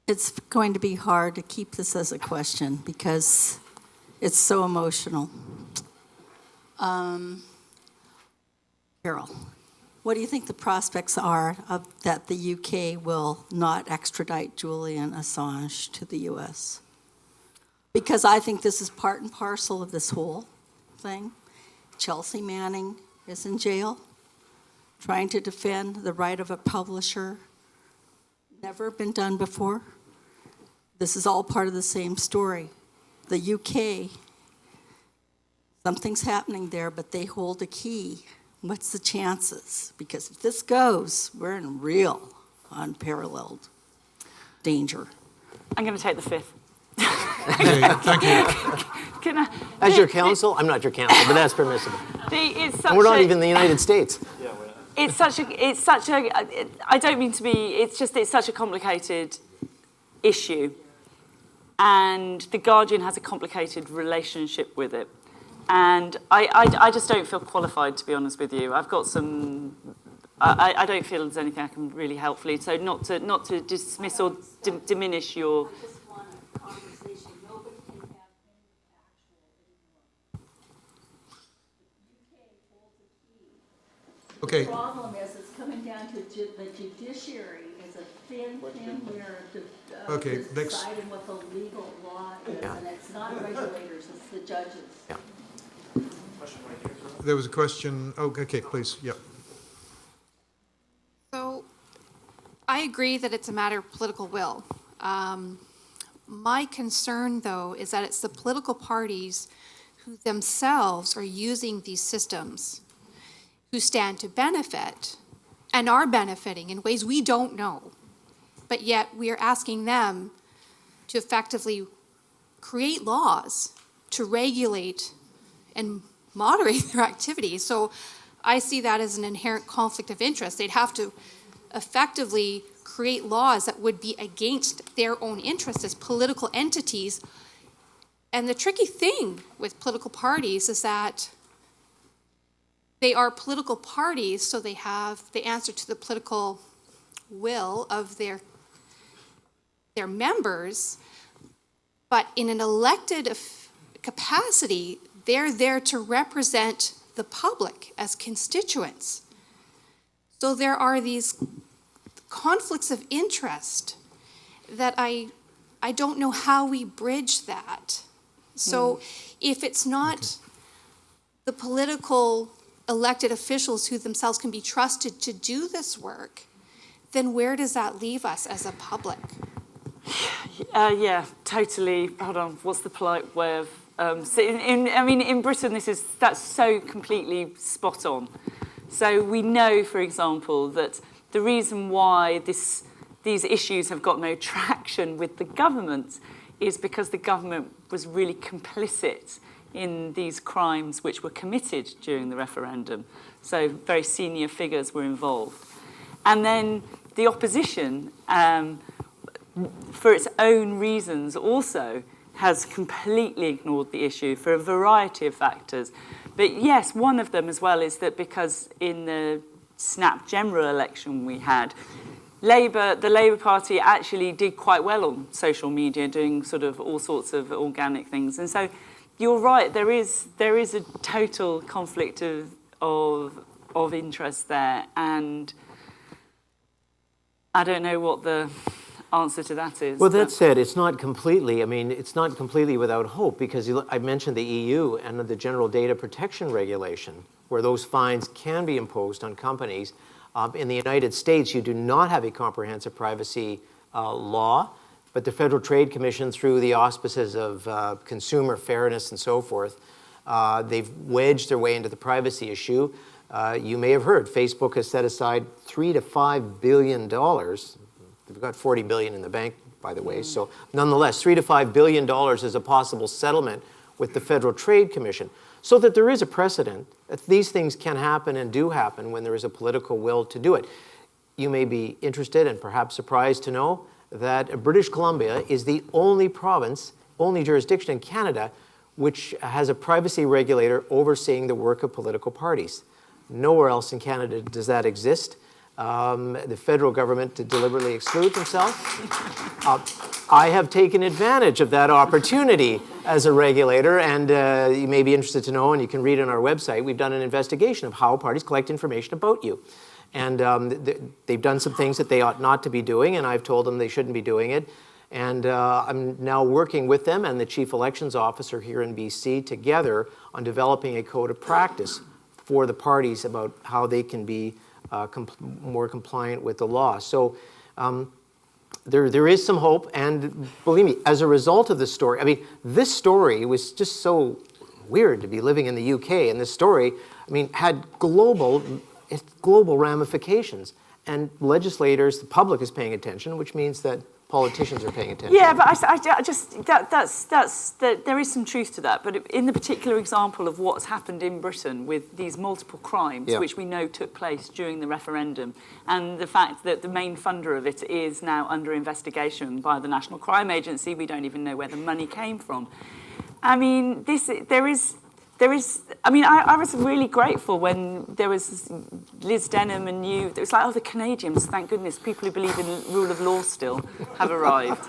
It's going to be hard to keep this as a question because it's so emotional. Carol, what do you think the prospects are of that the UK will not extradite Julian Assange to the US? Because I think this is part and parcel of this whole thing. Chelsea Manning is in jail, trying to defend the right of a publisher. Never been done before. This is all part of the same story. The UK, something's happening there, but they hold a key. What's the chances? Because if this goes, we're in real, unparalleled danger. I'm going to take the fifth. Okay, thank you. As your counsel, I'm not your counsel, but that's permissible. And we're not even in the United States. It's such a, I don't mean to be, it's such a complicated issue. And The Guardian has a complicated relationship with it. And I just don't feel qualified, to be honest with you. I've got some, I don't feel there's anything I can really helpfully, so not to dismiss or diminish your... Okay. The problem is it's coming down to the judiciary is a thin layer of deciding what the legal law is, and it's not regulators, it's the judges. Yeah. There was a question. Oh, okay, please. Yeah. So I agree that it's a matter of political will. My concern, though, is that it's the political parties who themselves are using these systems who stand to benefit and are benefiting in ways we don't know. But yet we are asking them to effectively create laws to regulate and moderate their activities. So I see that as an inherent conflict of interest. They'd have to effectively create laws that would be against their own interests as political entities. And the tricky thing with political parties is that they are political parties, so they answer to the political will of their members, but in an elected capacity, they're there to represent the public as constituents. So there are these conflicts of interest that I don't know how we bridge that. So if it's not the political elected officials who themselves can be trusted to do this work, then where does that leave us as a public? Yeah, totally. Hold on. What's the polite way of? So in Britain, that's so completely spot on. So we know, for example, that the reason why these issues have got no traction with the government is because the government was really complicit in these crimes which were committed during the referendum. So very senior figures were involved. And then the opposition, for its own reasons also, has completely ignored the issue for a variety of factors. But yes, one of them as well is that because in the snap general election we had, the Labour Party actually did quite well on social media, doing sort of all sorts of organic things. And so you're right, there is a total conflict of interest there. And I don't know what the answer to that is. Well, that said, it's not completely without hope, because I mentioned the EU and the General Data Protection Regulation, where those fines can be imposed on companies. In the United States, you do not have a comprehensive privacy law, but the Federal Trade Commission, through the auspices of consumer fairness and so forth, they've wedged their way into the privacy issue. You may have heard Facebook has set aside $3 to $5 billion. They've got $40 billion in the bank, by the way. So nonetheless, $3 to $5 billion is a possible settlement with the Federal Trade Commission, so that there is a precedent that these things can happen and do happen when there is a political will to do it. You may be interested and perhaps surprised to know that British Columbia is the only province, only jurisdiction in Canada, which has a privacy regulator overseeing the work of political parties. Nowhere else in Canada does that exist. The federal government deliberately excludes themselves. I have taken advantage of that opportunity as a regulator, and you may be interested to know, and you can read on our website, we've done an investigation of how parties collect information about you. And they've done some things that they ought not to be doing, and I've told them they shouldn't be doing it. And I'm now working with them and the Chief Elections Officer here in BC together on developing a code of practice for the parties about how they can be more compliant with the law. So there is some hope, and believe me, as a result of this story, I mean, this story was just so weird to be living in the UK, and this story, I mean, had global ramifications, and legislators, the public is paying attention, which means that politicians are paying attention. Yeah, but there is some truth to that. But in the particular example of what's happened in Britain with these multiple crimes, which we know took place during the referendum, and the fact that the main funder of it is now under investigation by the National Crime Agency, we don't even know where the money came from. I mean, I was really grateful when there was Liz Denham and you. It was like, oh, the Canadians, thank goodness, people who believe in rule of law still have arrived.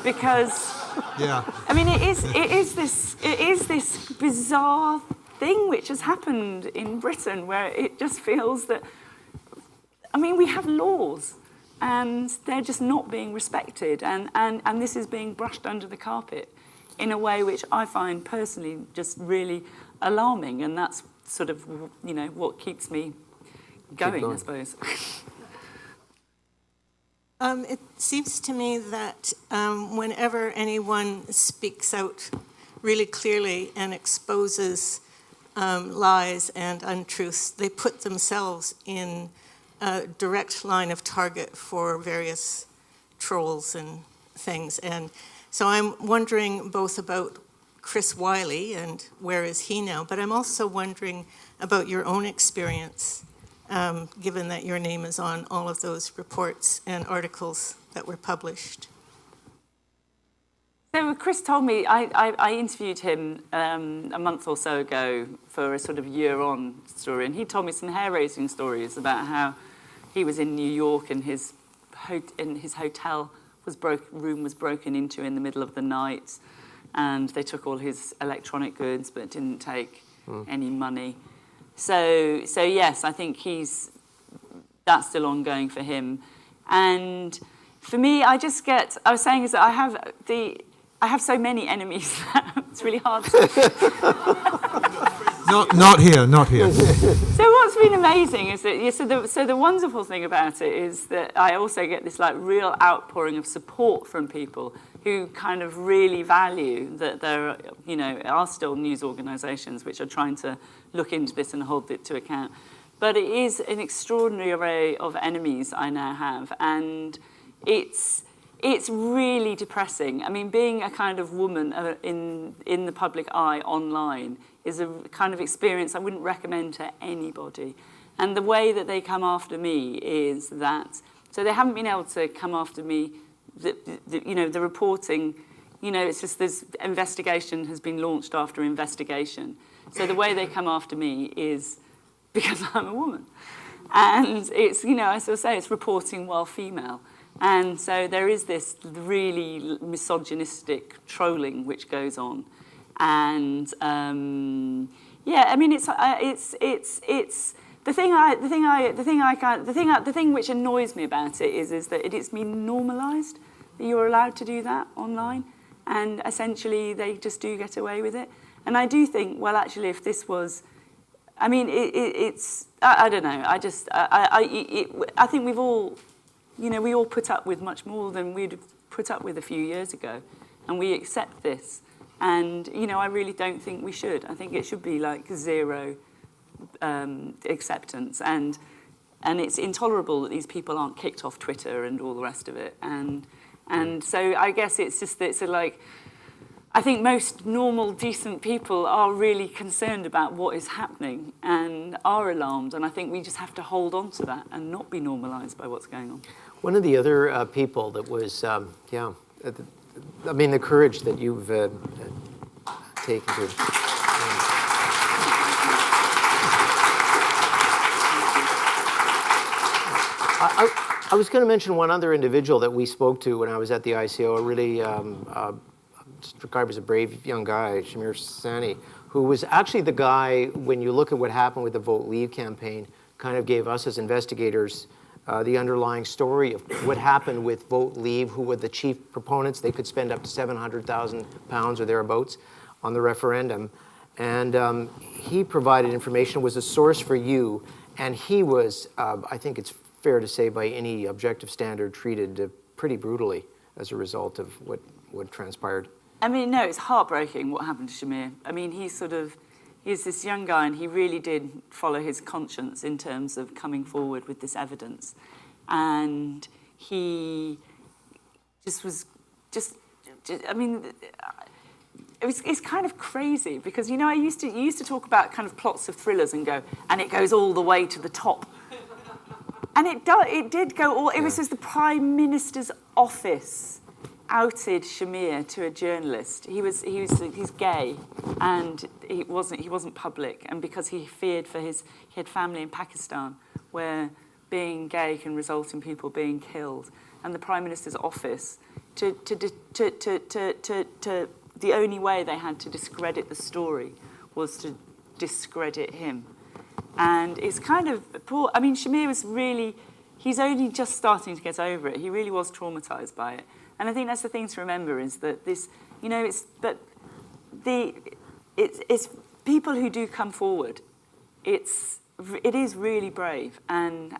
Because, I mean, it is this bizarre thing which has happened in Britain where it just feels that, I mean, we have laws and they're just not being respected, and this is being brushed under the carpet in a way which I find personally just really alarming, and that's sort of, you know, what keeps me going. I suppose. It seems to me that whenever anyone speaks out really clearly and exposes lies and untruths, they put themselves in a direct line of target for various trolls and things. And so I'm wondering both about Chris Wylie and where is he now, but I'm also wondering about your own experience, given that your name is on all of those reports and articles that were published. So Chris told me, I interviewed him a month or so ago for a sort of year-on story, and he told me some hair-raising stories about how he was in New York and his hotel room was broken into in the middle of the night, and they took all his electronic goods but didn't take any money. So yes, I think that's still ongoing for him. And for me, I was saying is that I have so many enemies that it's really hard to... Not here. So what's been amazing is that, so the wonderful thing about it is that I also get this like real outpouring of support from people who kind of really value that there, are still news organisations which are trying to look into this and hold it to account. But it is an extraordinary array of enemies I now have, and it's really depressing. I mean, being a kind of woman in the public eye online is a kind of experience I wouldn't recommend to anybody. And the way that they come after me is that, so they haven't been able to come after me, the reporting, it's just this investigation has been launched after investigation. So the way they come after me is because I'm a woman. And it's, as I say, it's reporting while female. And so there is this really misogynistic trolling which goes on. And the thing which annoys me about it is that it's been normalised that you're allowed to do that online, and essentially they just do get away with it. And I do think, well, actually, if this was, I mean, I don't know. I think we've all, we all put up with much more than we'd put up with a few years ago, and we accept this. And I really don't think we should. I think it should be like zero acceptance, and it's intolerable that these people aren't kicked off Twitter and all the rest of it. And so I guess it's just that I think most normal, decent people are really concerned about what is happening and are alarmed, and I think we just have to hold on to that and not be normalised by what's going on. One of the other people that was, the courage that you've taken to. I was going to mention one other individual that we spoke to when I was at the ICO, a really described as a brave young guy, Shamir Sani, who was actually the guy, when you look at what happened with the Vote Leave campaign, kind of gave us as investigators the underlying story of what happened with Vote Leave, who were the chief proponents. They could spend up to £700,000 or thereabouts on the referendum. And he provided information, was a source for you, and he was, I think it's fair to say by any objective standard, treated pretty brutally as a result of what transpired. I mean, no, it's heartbreaking what happened to Shamir. I mean, he's this young guy, and he really did follow his conscience in terms of coming forward with this evidence. And he it's kind of crazy because, you used to talk about kind of plots of thrillers and go, and it goes all the way to the top. And it did go all, it was just the Prime Minister's office outed Shamir to a journalist. He's gay, and he wasn't public, and because he feared for he had family in Pakistan where being gay can result in people being killed, and the Prime Minister's office the only way they had to discredit the story was to discredit him. And it's kind of poor. I mean, Shamir was really, he's only just starting to get over it. He really was traumatized by it. And I think that's the thing to remember is that this, it's people who do come forward. It is really brave, and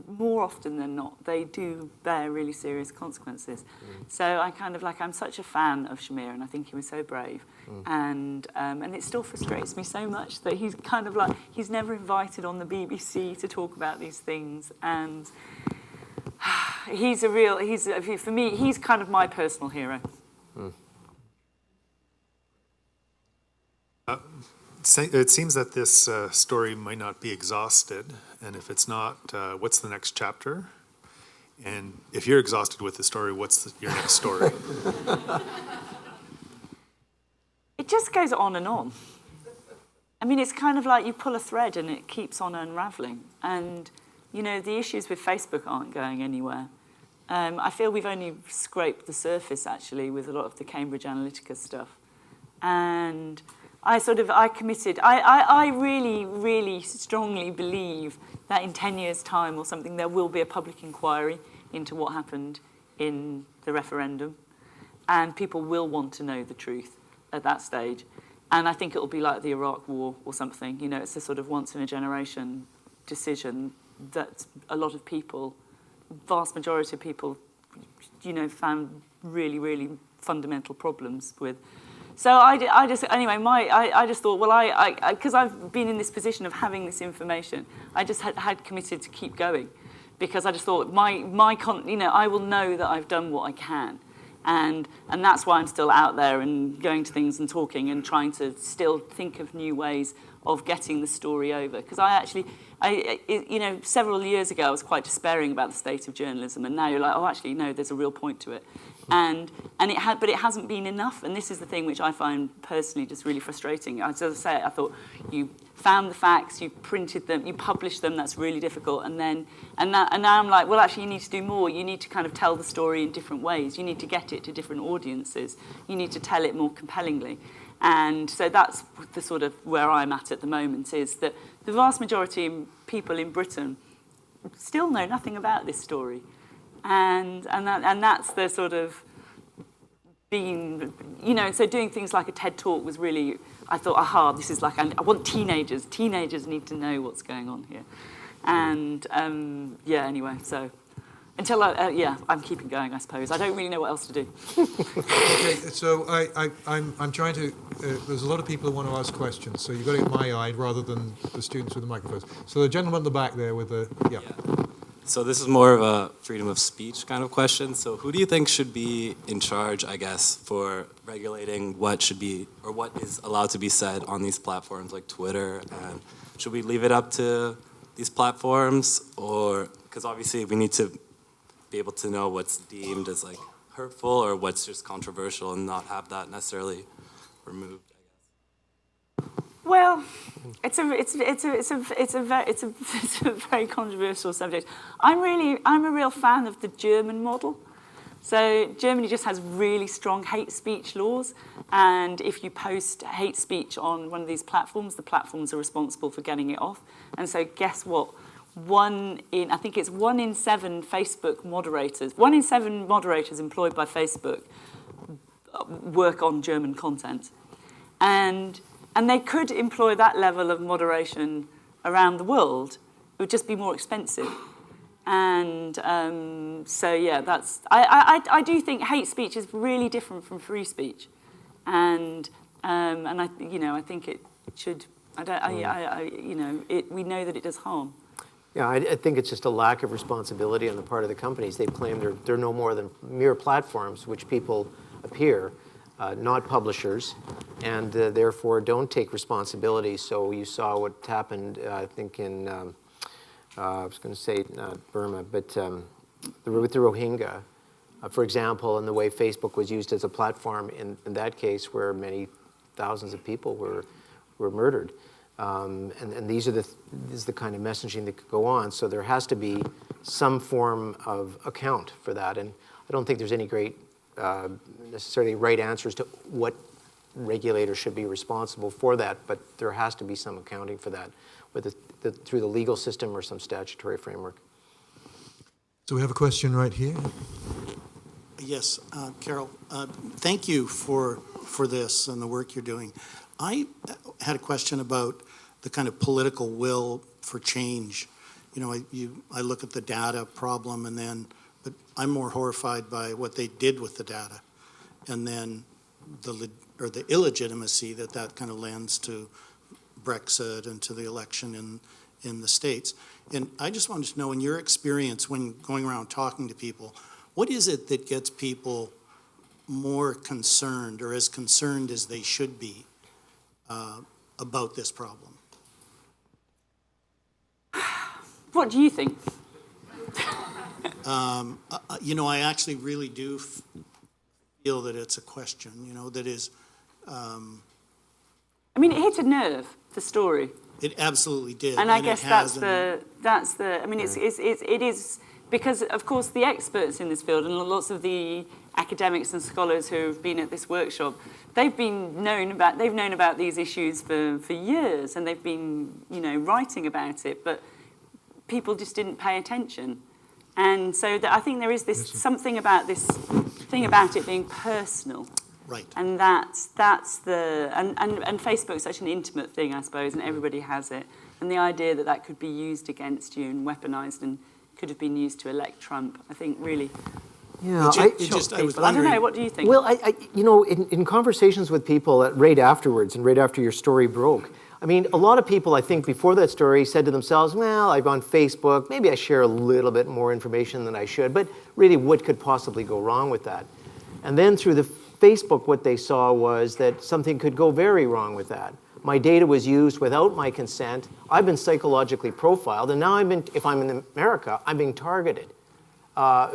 more often than not, they do bear really serious consequences. So I'm such a fan of Shamir, and I think he was so brave. And it still frustrates me so much that he's he's never invited on the BBC to talk about these things, and for me, he's kind of my personal hero. It seems that this story might not be exhausted, and if it's not, what's the next chapter? And if you're exhausted with the story, what's your next story? It just goes on and on. I mean, it's kind of like you pull a thread and it keeps on unraveling. And, the issues with Facebook aren't going anywhere. I feel we've only scraped the surface, actually, with a lot of the Cambridge Analytica stuff. And I really, really strongly believe that in 10 years' time or something, there will be a public inquiry into what happened in the referendum. And people will want to know the truth at that stage. And I think it'll be like the Iraq War or something. It's a sort of once-in-a-generation decision that a lot of people, vast majority of people, found really, really fundamental problems with. So I just thought, well, because I've been in this position of having this information, I just had committed to keep going, because I just thought I will know that I've done what I can. And that's why I'm still out there and going to things and talking and trying to still think of new ways of getting the story over. Because several years ago I was quite despairing about the state of journalism, and now you're like, oh, actually, no, there's a real point to it. But it hasn't been enough, and this is the thing which I find personally just really frustrating. As I say, I thought you found the facts, you printed them, you published them. That's really difficult, and now I'm like, well, actually, you need to do more. You need to kind of tell the story in different ways. You need to get it to different audiences. You need to tell it more compellingly, and so that's the sort of where I'm at the moment. Is that the vast majority of people in Britain still know nothing about this story. And that's the sort of being, so doing things like a TED Talk was really, I thought, this is like, I want teenagers. Teenagers need to know what's going on here. And, anyway, so until I'm keeping going, I suppose. I don't really know what else to do. Okay, so I'm trying to, there's a lot of people who want to ask questions, so you've got to get my eye rather than the students with the microphones. So the gentleman at the back there with the, yeah. So this is more of a freedom of speech kind of question. So who do you think should be in charge, I guess, for regulating what should be or what is allowed to be said on these platforms like Twitter? And should we leave it up to these platforms, or because obviously we need to be able to know what's deemed as like hurtful or what's just controversial and not have that necessarily removed? Well, it's a very controversial subject. I'm a real fan of the German model. So Germany just has really strong hate speech laws, and if you post hate speech on one of these platforms, the platforms are responsible for getting it off. And so guess what? 1 in 7 Facebook moderators, 1 in 7 moderators employed by Facebook work on German content. And they could employ that level of moderation around the world. It would just be more expensive. And that's. I do think hate speech is really different from free speech, and I think it should. We know that it does harm. Yeah, I think it's just a lack of responsibility on the part of the companies. They claim they're no more than mere platforms which people appear. Not publishers, and therefore don't take responsibility. So you saw what happened, I think, in, I was going to say not Burma, but with the Rohingya, for example, and the way Facebook was used as a platform in that case where many thousands of people were murdered. And this is the kind of messaging that could go on. So there has to be some form of account for that. And I don't think there's any great necessarily right answers to what regulators should be responsible for that, but there has to be some accounting for that, whether through the legal system or some statutory framework. So we have a question right here. Yes, Carol, thank you for this and the work you're doing. I had a question about the kind of political will for change. I look at the data problem but I'm more horrified by what they did with the data, and then the illegitimacy that kind of lends to Brexit and to the election in the States. And I just wanted to know, in your experience when going around talking to people, what is it that gets people more concerned or as concerned as they should be about this problem? What do you think? I actually really do feel that it's a question, that is... it hit a nerve, the story. It absolutely did. And I guess it is, because of course the experts in this field and lots of the academics and scholars who have been at this workshop, they've known about these issues for years, and they've been, writing about it, but people just didn't pay attention. And so I think there is this something about this thing about it being personal. Right. And that's and Facebook's such an intimate thing, I suppose, and everybody has it. And the idea that could be used against you and weaponized and could have been used to elect Trump, I think really Yeah, I was I don't wondering. know, what do you think? Well, in conversations with people right afterwards and right after your story broke, I mean, a lot of people, I think, before that story said to themselves, well, I'm on Facebook, maybe I share a little bit more information than I should, but really, what could possibly go wrong with that? And then through the Facebook, what they saw was that something could go very wrong with that. My data was used without my consent. I've been psychologically profiled, and now if I'm in America, I'm being targeted.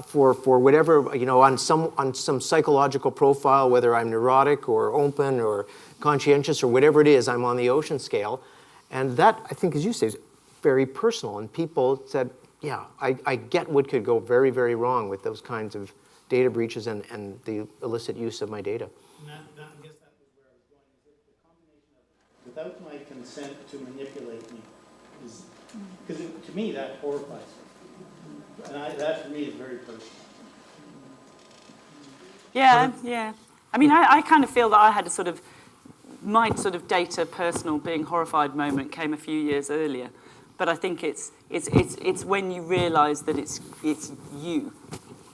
For whatever, on some psychological profile, whether I'm neurotic or open or conscientious or whatever it is, I'm on the ocean scale. And that, I think, as you say, is very personal. And people said, yeah, I get what could go very, very wrong with those kinds of data breaches and the illicit use of my data. I guess that was where I was going. Is it the combination of without my consent to manipulate me? Because to me, that horrifies me. And that for me is very personal. Yeah. I mean, I kind of feel that I had my data personal being horrified moment came a few years earlier. But I think it's when you realise that it's you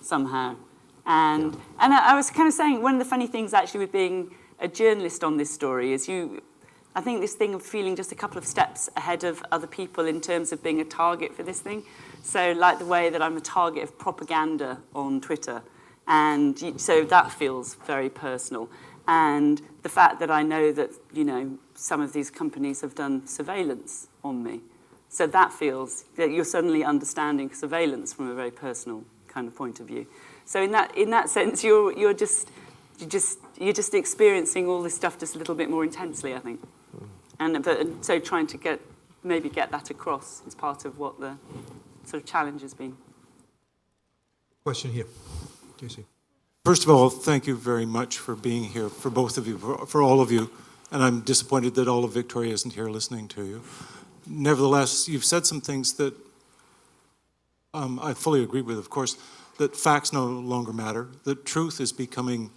somehow. And I was kind of saying, one of the funny things actually with being a journalist on this story is I think this thing of feeling just a couple of steps ahead of other people in terms of being a target for this thing. So like the way that I'm a target of propaganda on Twitter. And so that feels very personal. And the fact that I know that, some of these companies have done surveillance on me. So that feels that you're suddenly understanding surveillance from a very personal kind of point of view. So in that sense, you're just experiencing all this stuff just a little bit more intensely, I think. And so trying to get that across is part of what the sort of challenge has been. Question here. JC. First of all, thank you very much for being here, for both of you, for all of you. And I'm disappointed that all of Victoria isn't here listening to you. Nevertheless, you've said some things that I fully agree with, of course, that facts no longer matter, that truth is becoming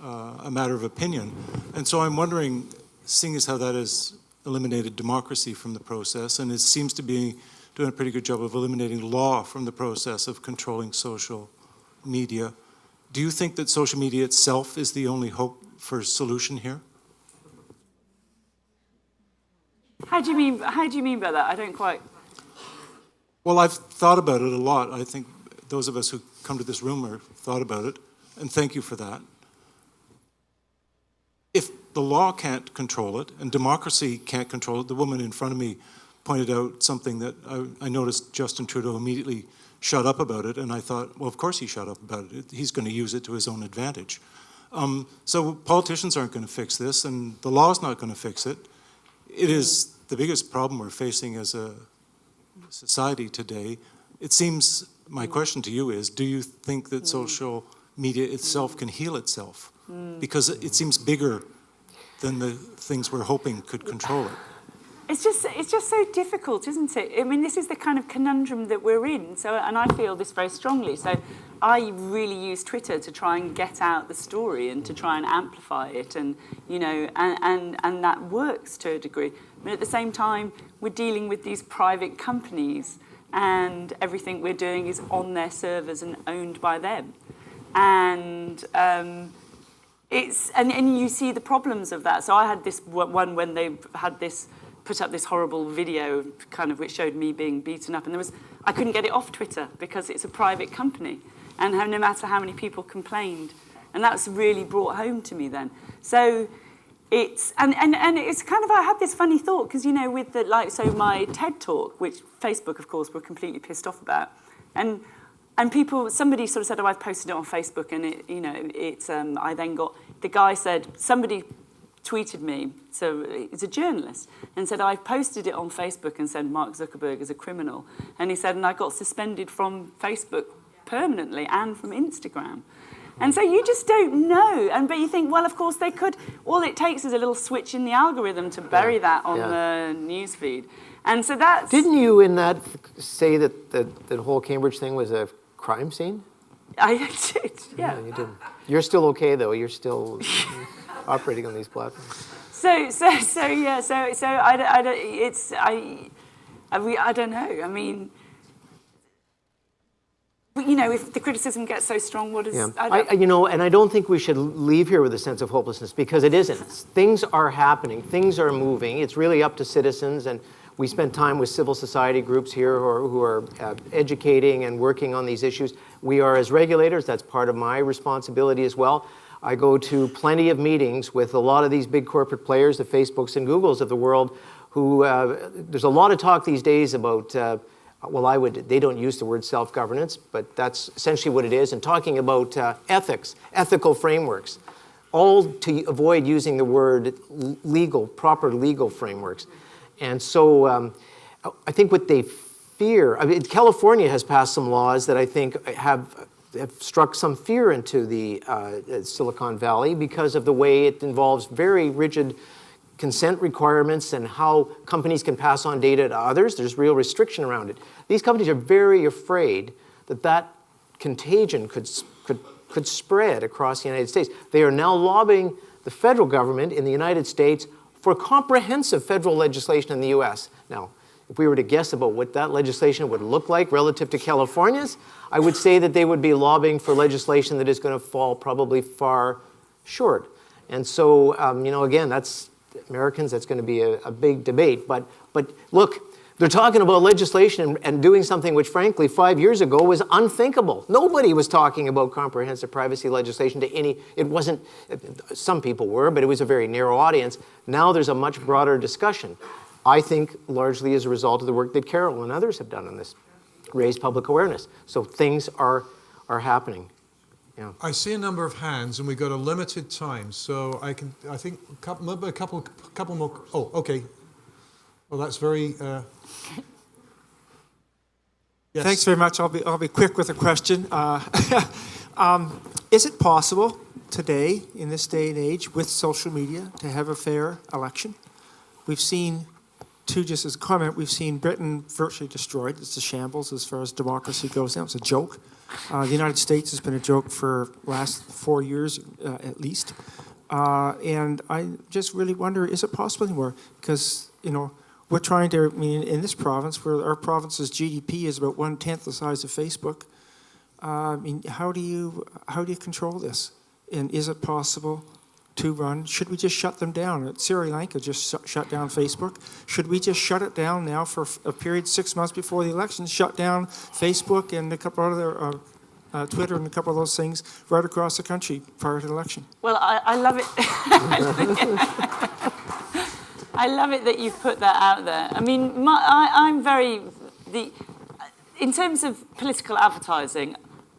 a matter of opinion. And so I'm wondering, seeing as how that has eliminated democracy from the process, and it seems to be doing a pretty good job of eliminating law from the process of controlling social media, do you think that social media itself is the only hope for solution here? How do you mean by that? I don't quite. Well, I've thought about it a lot. I think those of us who come to this room have thought about it, and thank you for that. If the law can't control it, and democracy can't control it, the woman in front of me pointed out something that I noticed Justin Trudeau immediately shut up about it, and I thought, well, of course he shut up about it. He's going to use it to his own advantage. So politicians aren't going to fix this, and the law's not going to fix it. It is the biggest problem we're facing as a society today. It seems, my question to you is, do you think that social media itself can heal itself? Because it seems bigger than the things we're hoping could control it. It's just so difficult, isn't it? I mean, this is the kind of conundrum that we're in. So, and I feel this very strongly. So, I really use Twitter to try and get out the story and to try and amplify it, and and that works to a degree. But at the same time, we're dealing with these private companies, and everything we're doing is on their servers and owned by them, and and you see the problems of that. So I had this one when they had put up this horrible video, kind of, which showed me being beaten up, and I couldn't get it off Twitter because it's a private company, and no matter how many people complained, and that's really brought home to me then. So it's and it's kind of, I had this funny thought because with my TED talk, which Facebook of course were completely pissed off about, and somebody sort of said, oh, I've posted it on Facebook, and I then got, the guy said, somebody tweeted me, so it's a journalist, and said, I've posted it on Facebook and said Mark Zuckerberg is a criminal. And he said, and I got suspended from Facebook permanently and from Instagram. And so you just don't know. But you think, well, of course they could, all it takes is a little switch in the algorithm to bury that on the newsfeed. And so that's... Didn't you in that say that the whole Cambridge thing was a crime scene? I did, yeah. No, you didn't. You're still okay, though. You're still operating on these platforms. I don't know. I mean, if the criticism gets so strong, what is... Yeah. And I don't think we should leave here with a sense of hopelessness, because it isn't. Things are happening. Things are moving. It's really up to citizens, and we spend time with civil society groups here who are educating and working on these issues. We are, as regulators, that's part of my responsibility as well. I go to plenty of meetings with a lot of these big corporate players, the Facebooks and Googles of the world, who there's a lot of talk these days about, they don't use the word self-governance, but that's essentially what it is, and talking about ethics, ethical frameworks, all to avoid using the word legal, proper legal frameworks. And so I think what they fear, California has passed some laws that I think have struck some fear into the Silicon Valley because of the way it involves very rigid consent requirements and how companies can pass on data to others. There's real restriction around it. These companies are very afraid that contagion could spread across the United States. They are now lobbying the federal government in the United States for comprehensive federal legislation in the US. Now, if we were to guess about what that legislation would look like relative to California's, I would say that they would be lobbying for legislation that is going to fall probably far short. And so, again, that's Americans, that's going to be a big debate. But look, they're talking about legislation and doing something which, frankly, 5 years ago was unthinkable. Nobody was talking about comprehensive privacy legislation it wasn't, some people were, but it was a very narrow audience. Now there's a much broader discussion. I think largely as a result of the work that Carol and others have done on this, raise public awareness. So things are happening. Yeah. I see a number of hands, and we've got a limited time, so I think a couple more. Oh, okay. Well, that's very. Yes. Thanks very much. I'll be quick with a question. Is it possible today, in this day and age, with social media, to have a fair election? We've seen. Just as a comment, we've seen Britain virtually destroyed. It's a shambles as far as democracy goes now. It's a joke. The United States has been a joke for the last 4 years at least. And I just really wonder, is it possible anymore? Because, we're trying to, in this province, where our province's GDP is about 1/10 the size of Facebook, how do you control this? And is it possible to run? Should we just shut them down? Sri Lanka just shut down Facebook. Should we just shut it down now for a period 6 months before the election? Shut down Facebook and a couple other Twitter and a couple of those things right across the country prior to the election. Well, I love it. I love it that you've put that out there. In terms of political advertising,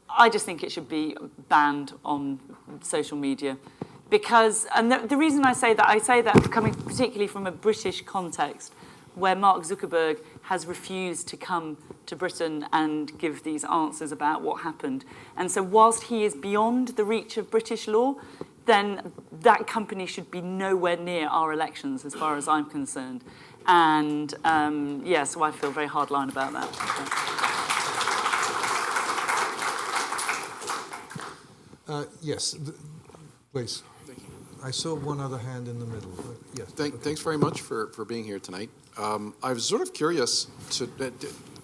I just think it should be banned on social media. Because, and the reason I say that coming particularly from a British context, where Mark Zuckerberg has refused to come to Britain and give these answers about what happened. And so whilst he is beyond the reach of British law, then that company should be nowhere near our elections as far as I'm concerned. And so I feel very hardline about that. Yes, please. I saw one other hand in the middle. Yes. Thanks very much for being here tonight. I was sort of curious,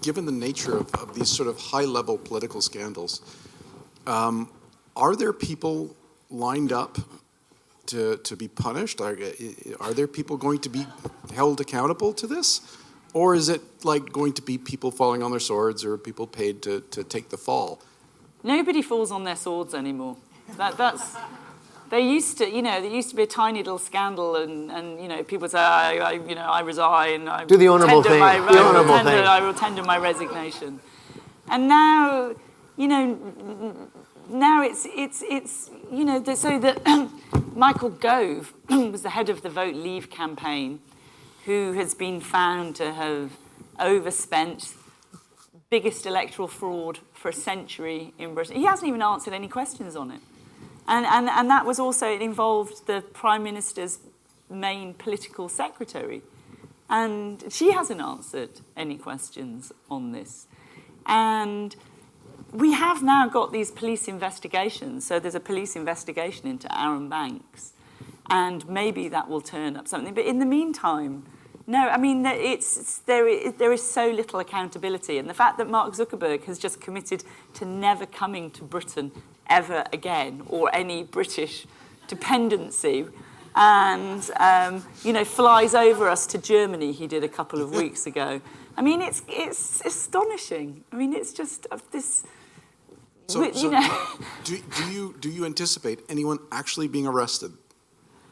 given the nature of these sort of high-level political scandals, are there people lined up to be punished? Are there people going to be held accountable to this? Or is it going to be people falling on their swords or people paid to take the fall? Nobody falls on their swords anymore. There used to be a tiny little scandal, and people say, I resign. Do the honourable thing. I will tender my resignation. And now, so that Michael Gove was the head of the Vote Leave campaign, who has been found to have overspent biggest electoral fraud for a century in Britain. He hasn't even answered any questions on it. And that was also, it involved the Prime Minister's main political secretary. And she hasn't answered any questions on this. And we have now got these police investigations. So there's a police investigation into Arron Banks. And maybe that will turn up something. But in the meantime, No, I mean, there is so little accountability. And the fact that Mark Zuckerberg has just committed to never coming to Britain ever again, or any British dependency, and, flies over us to Germany, he did a couple of weeks ago. I mean, it's astonishing. I mean, it's just this... So do you anticipate anyone actually being arrested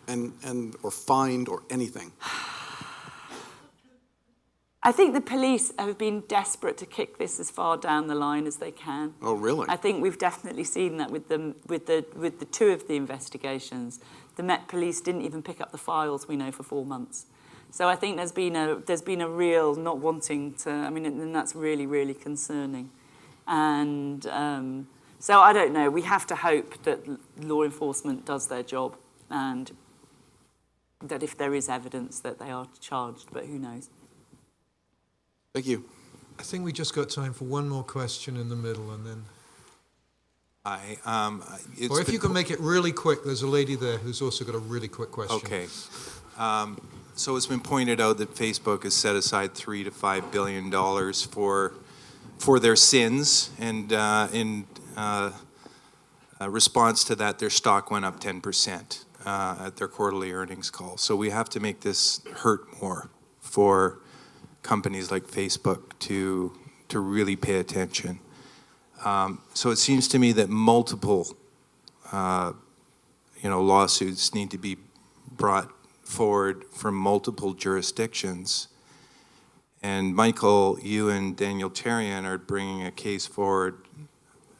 and or fined or anything? I think the police have been desperate to kick this as far down the line as they can. Oh, really? I think we've definitely seen that with the two of the investigations. The Met Police didn't even pick up the files, we know, for 4 months. So I think there's been a real not wanting to. I mean, and that's really, really concerning. And so I don't know. We have to hope that law enforcement does their job, and that if there is evidence that they are charged. But who knows? Thank you. I think we just got time for one more question in the middle, and then... or if you can make it really quick, there's a lady there who's also got a really quick question. Okay. So it's been pointed out that Facebook has set aside $3 to $5 billion for their sins, and in response to that, their stock went up 10% at their quarterly earnings call. So we have to make this hurt more for companies like Facebook to really pay attention. So it seems to me that multiple, lawsuits need to be brought forward from multiple jurisdictions. And Michael, you and Daniel Therrien are bringing a case forward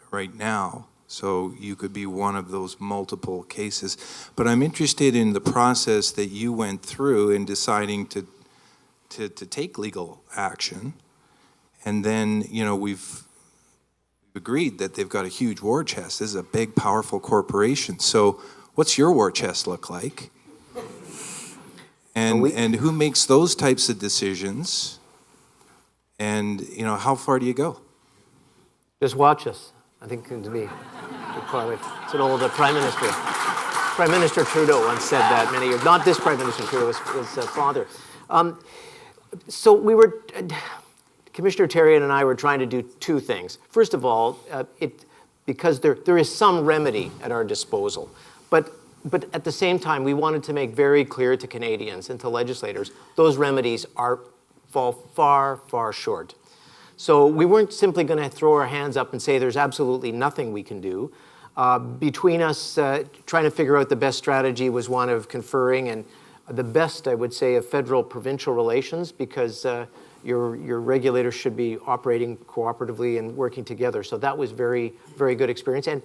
right now. So you could be one of those multiple cases. But I'm interested in the process that you went through in deciding to take legal action. And then, we've agreed that they've got a huge war chest. This is a big, powerful corporation. So what's your war chest look like? And who makes those types of decisions? And, how far do you go? Just watch us. I think to me, it's an old Prime Minister. Prime Minister Trudeau once said that many years. Not this Prime Minister Trudeau, his father. So we were, Commissioner Therrien and I were trying to do two things. First of all, because there is some remedy at our disposal, but at the same time, we wanted to make very clear to Canadians and to legislators, those remedies fall far, far short. So we weren't simply going to throw our hands up and say there's absolutely nothing we can do. Between us, trying to figure out the best strategy was one of conferring and the best, I would say, of federal-provincial relations, because your regulators should be operating cooperatively and working together. So that was very, very good experience. And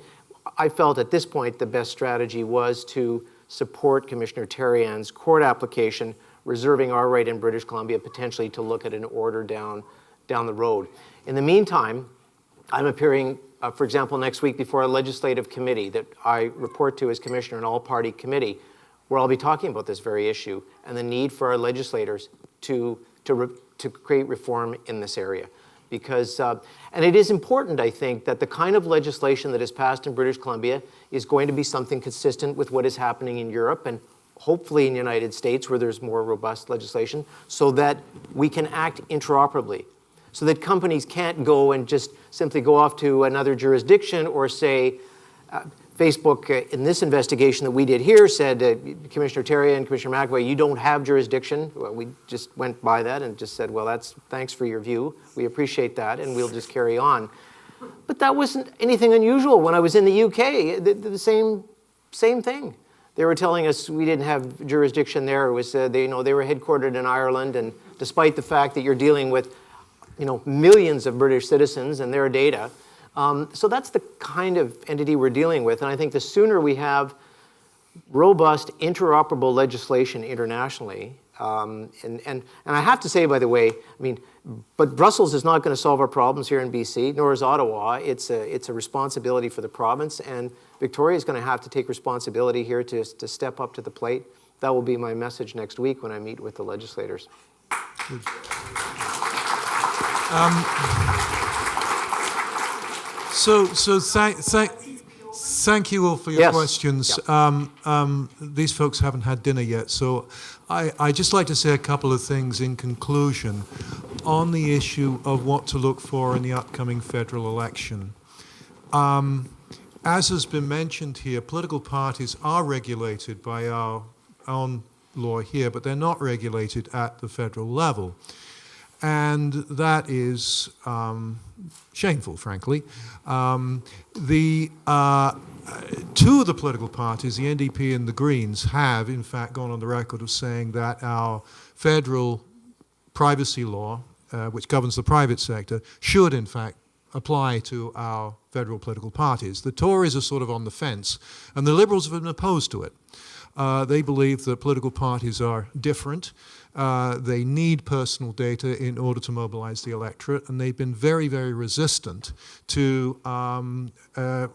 I felt at this point the best strategy was to support Commissioner Therrien's court application, reserving our right in British Columbia potentially to look at an order down the road. In the meantime, I'm appearing, for example, next week before a legislative committee that I report to as Commissioner, an all-party committee, where I'll be talking about this very issue and the need for our legislators to create reform in this area. Because, and it is important, I think, that the kind of legislation that is passed in British Columbia is going to be something consistent with what is happening in Europe and hopefully in the United States, where there's more robust legislation, so that we can act interoperably, so that companies can't go and just simply go off to another jurisdiction or say, Facebook, in this investigation that we did here, said, Commissioner Therrien and Commissioner McAvoy, you don't have jurisdiction. Well, we just went by that and just said, well, thanks for your view. We appreciate that, and we'll just carry on. But that wasn't anything unusual. When I was in the UK, the same thing. They were telling us we didn't have jurisdiction there. It was, they were headquartered in Ireland, and despite the fact that you're dealing with, millions of British citizens and their data. So that's the kind of entity we're dealing with. And I think the sooner we have robust, interoperable legislation internationally, and I have to say, by the way, but Brussels is not going to solve our problems here in BC, nor is Ottawa. It's a responsibility for the province, and Victoria is going to have to take responsibility here to step up to the plate. That will be my message next week when I meet with the legislators. Thank you all for your Yes. questions. These folks haven't had dinner yet, so I just like to say a couple of things in conclusion on the issue of what to look for in the upcoming federal election. As has been mentioned here, political parties are regulated by our own law here, but they're not regulated at the federal level. And that is shameful, frankly. Two of the political parties, the NDP and the Greens, have in fact gone on the record of saying that our federal privacy law, which governs the private sector, should in fact apply to our federal political parties. The Tories are sort of on the fence, and the Liberals have been opposed to it. They believe that political parties are different. They need personal data in order to mobilize the electorate, and they've been very, very resistant to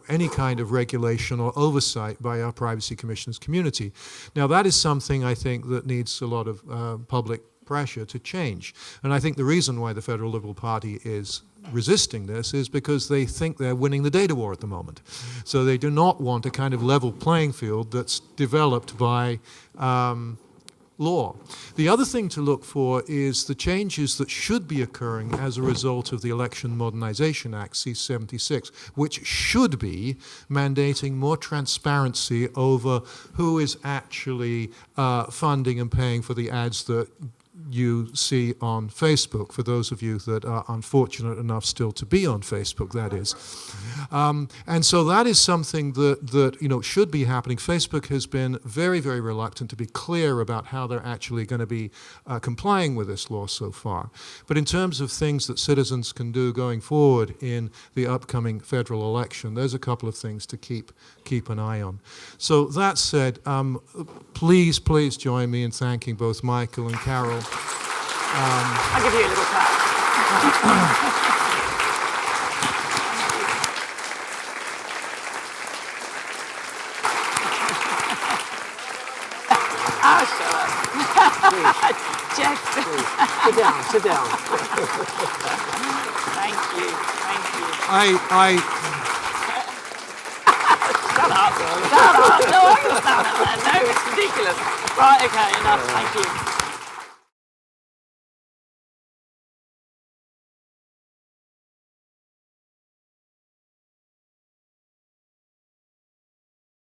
any kind of regulation or oversight by our privacy commissioners community. Now, that is something I think that needs a lot of public pressure to change. And I think the reason why the Federal Liberal Party is resisting this is because they think they're winning the data war at the moment. So they do not want a kind of level playing field that's developed by law. The other thing to look for is the changes that should be occurring as a result of the Election Modernization Act, C-76, which should be mandating more transparency over who is actually funding and paying for the ads that you see on Facebook, for those of you that are unfortunate enough still to be on Facebook, that is. And so that is something that should be happening. Facebook has been very, very reluctant to be clear about how they're actually going to be complying with this law so far. But in terms of things that citizens can do going forward in the upcoming federal election, there's a couple of things to keep an eye on. So that said, please join me in thanking both Michael and Carol. I'll give you a little clap. Shut up. Jeff. Sit down. Thank you. Shut up. No, I can stand up there. No, it's ridiculous. Right, okay, enough. Thank you.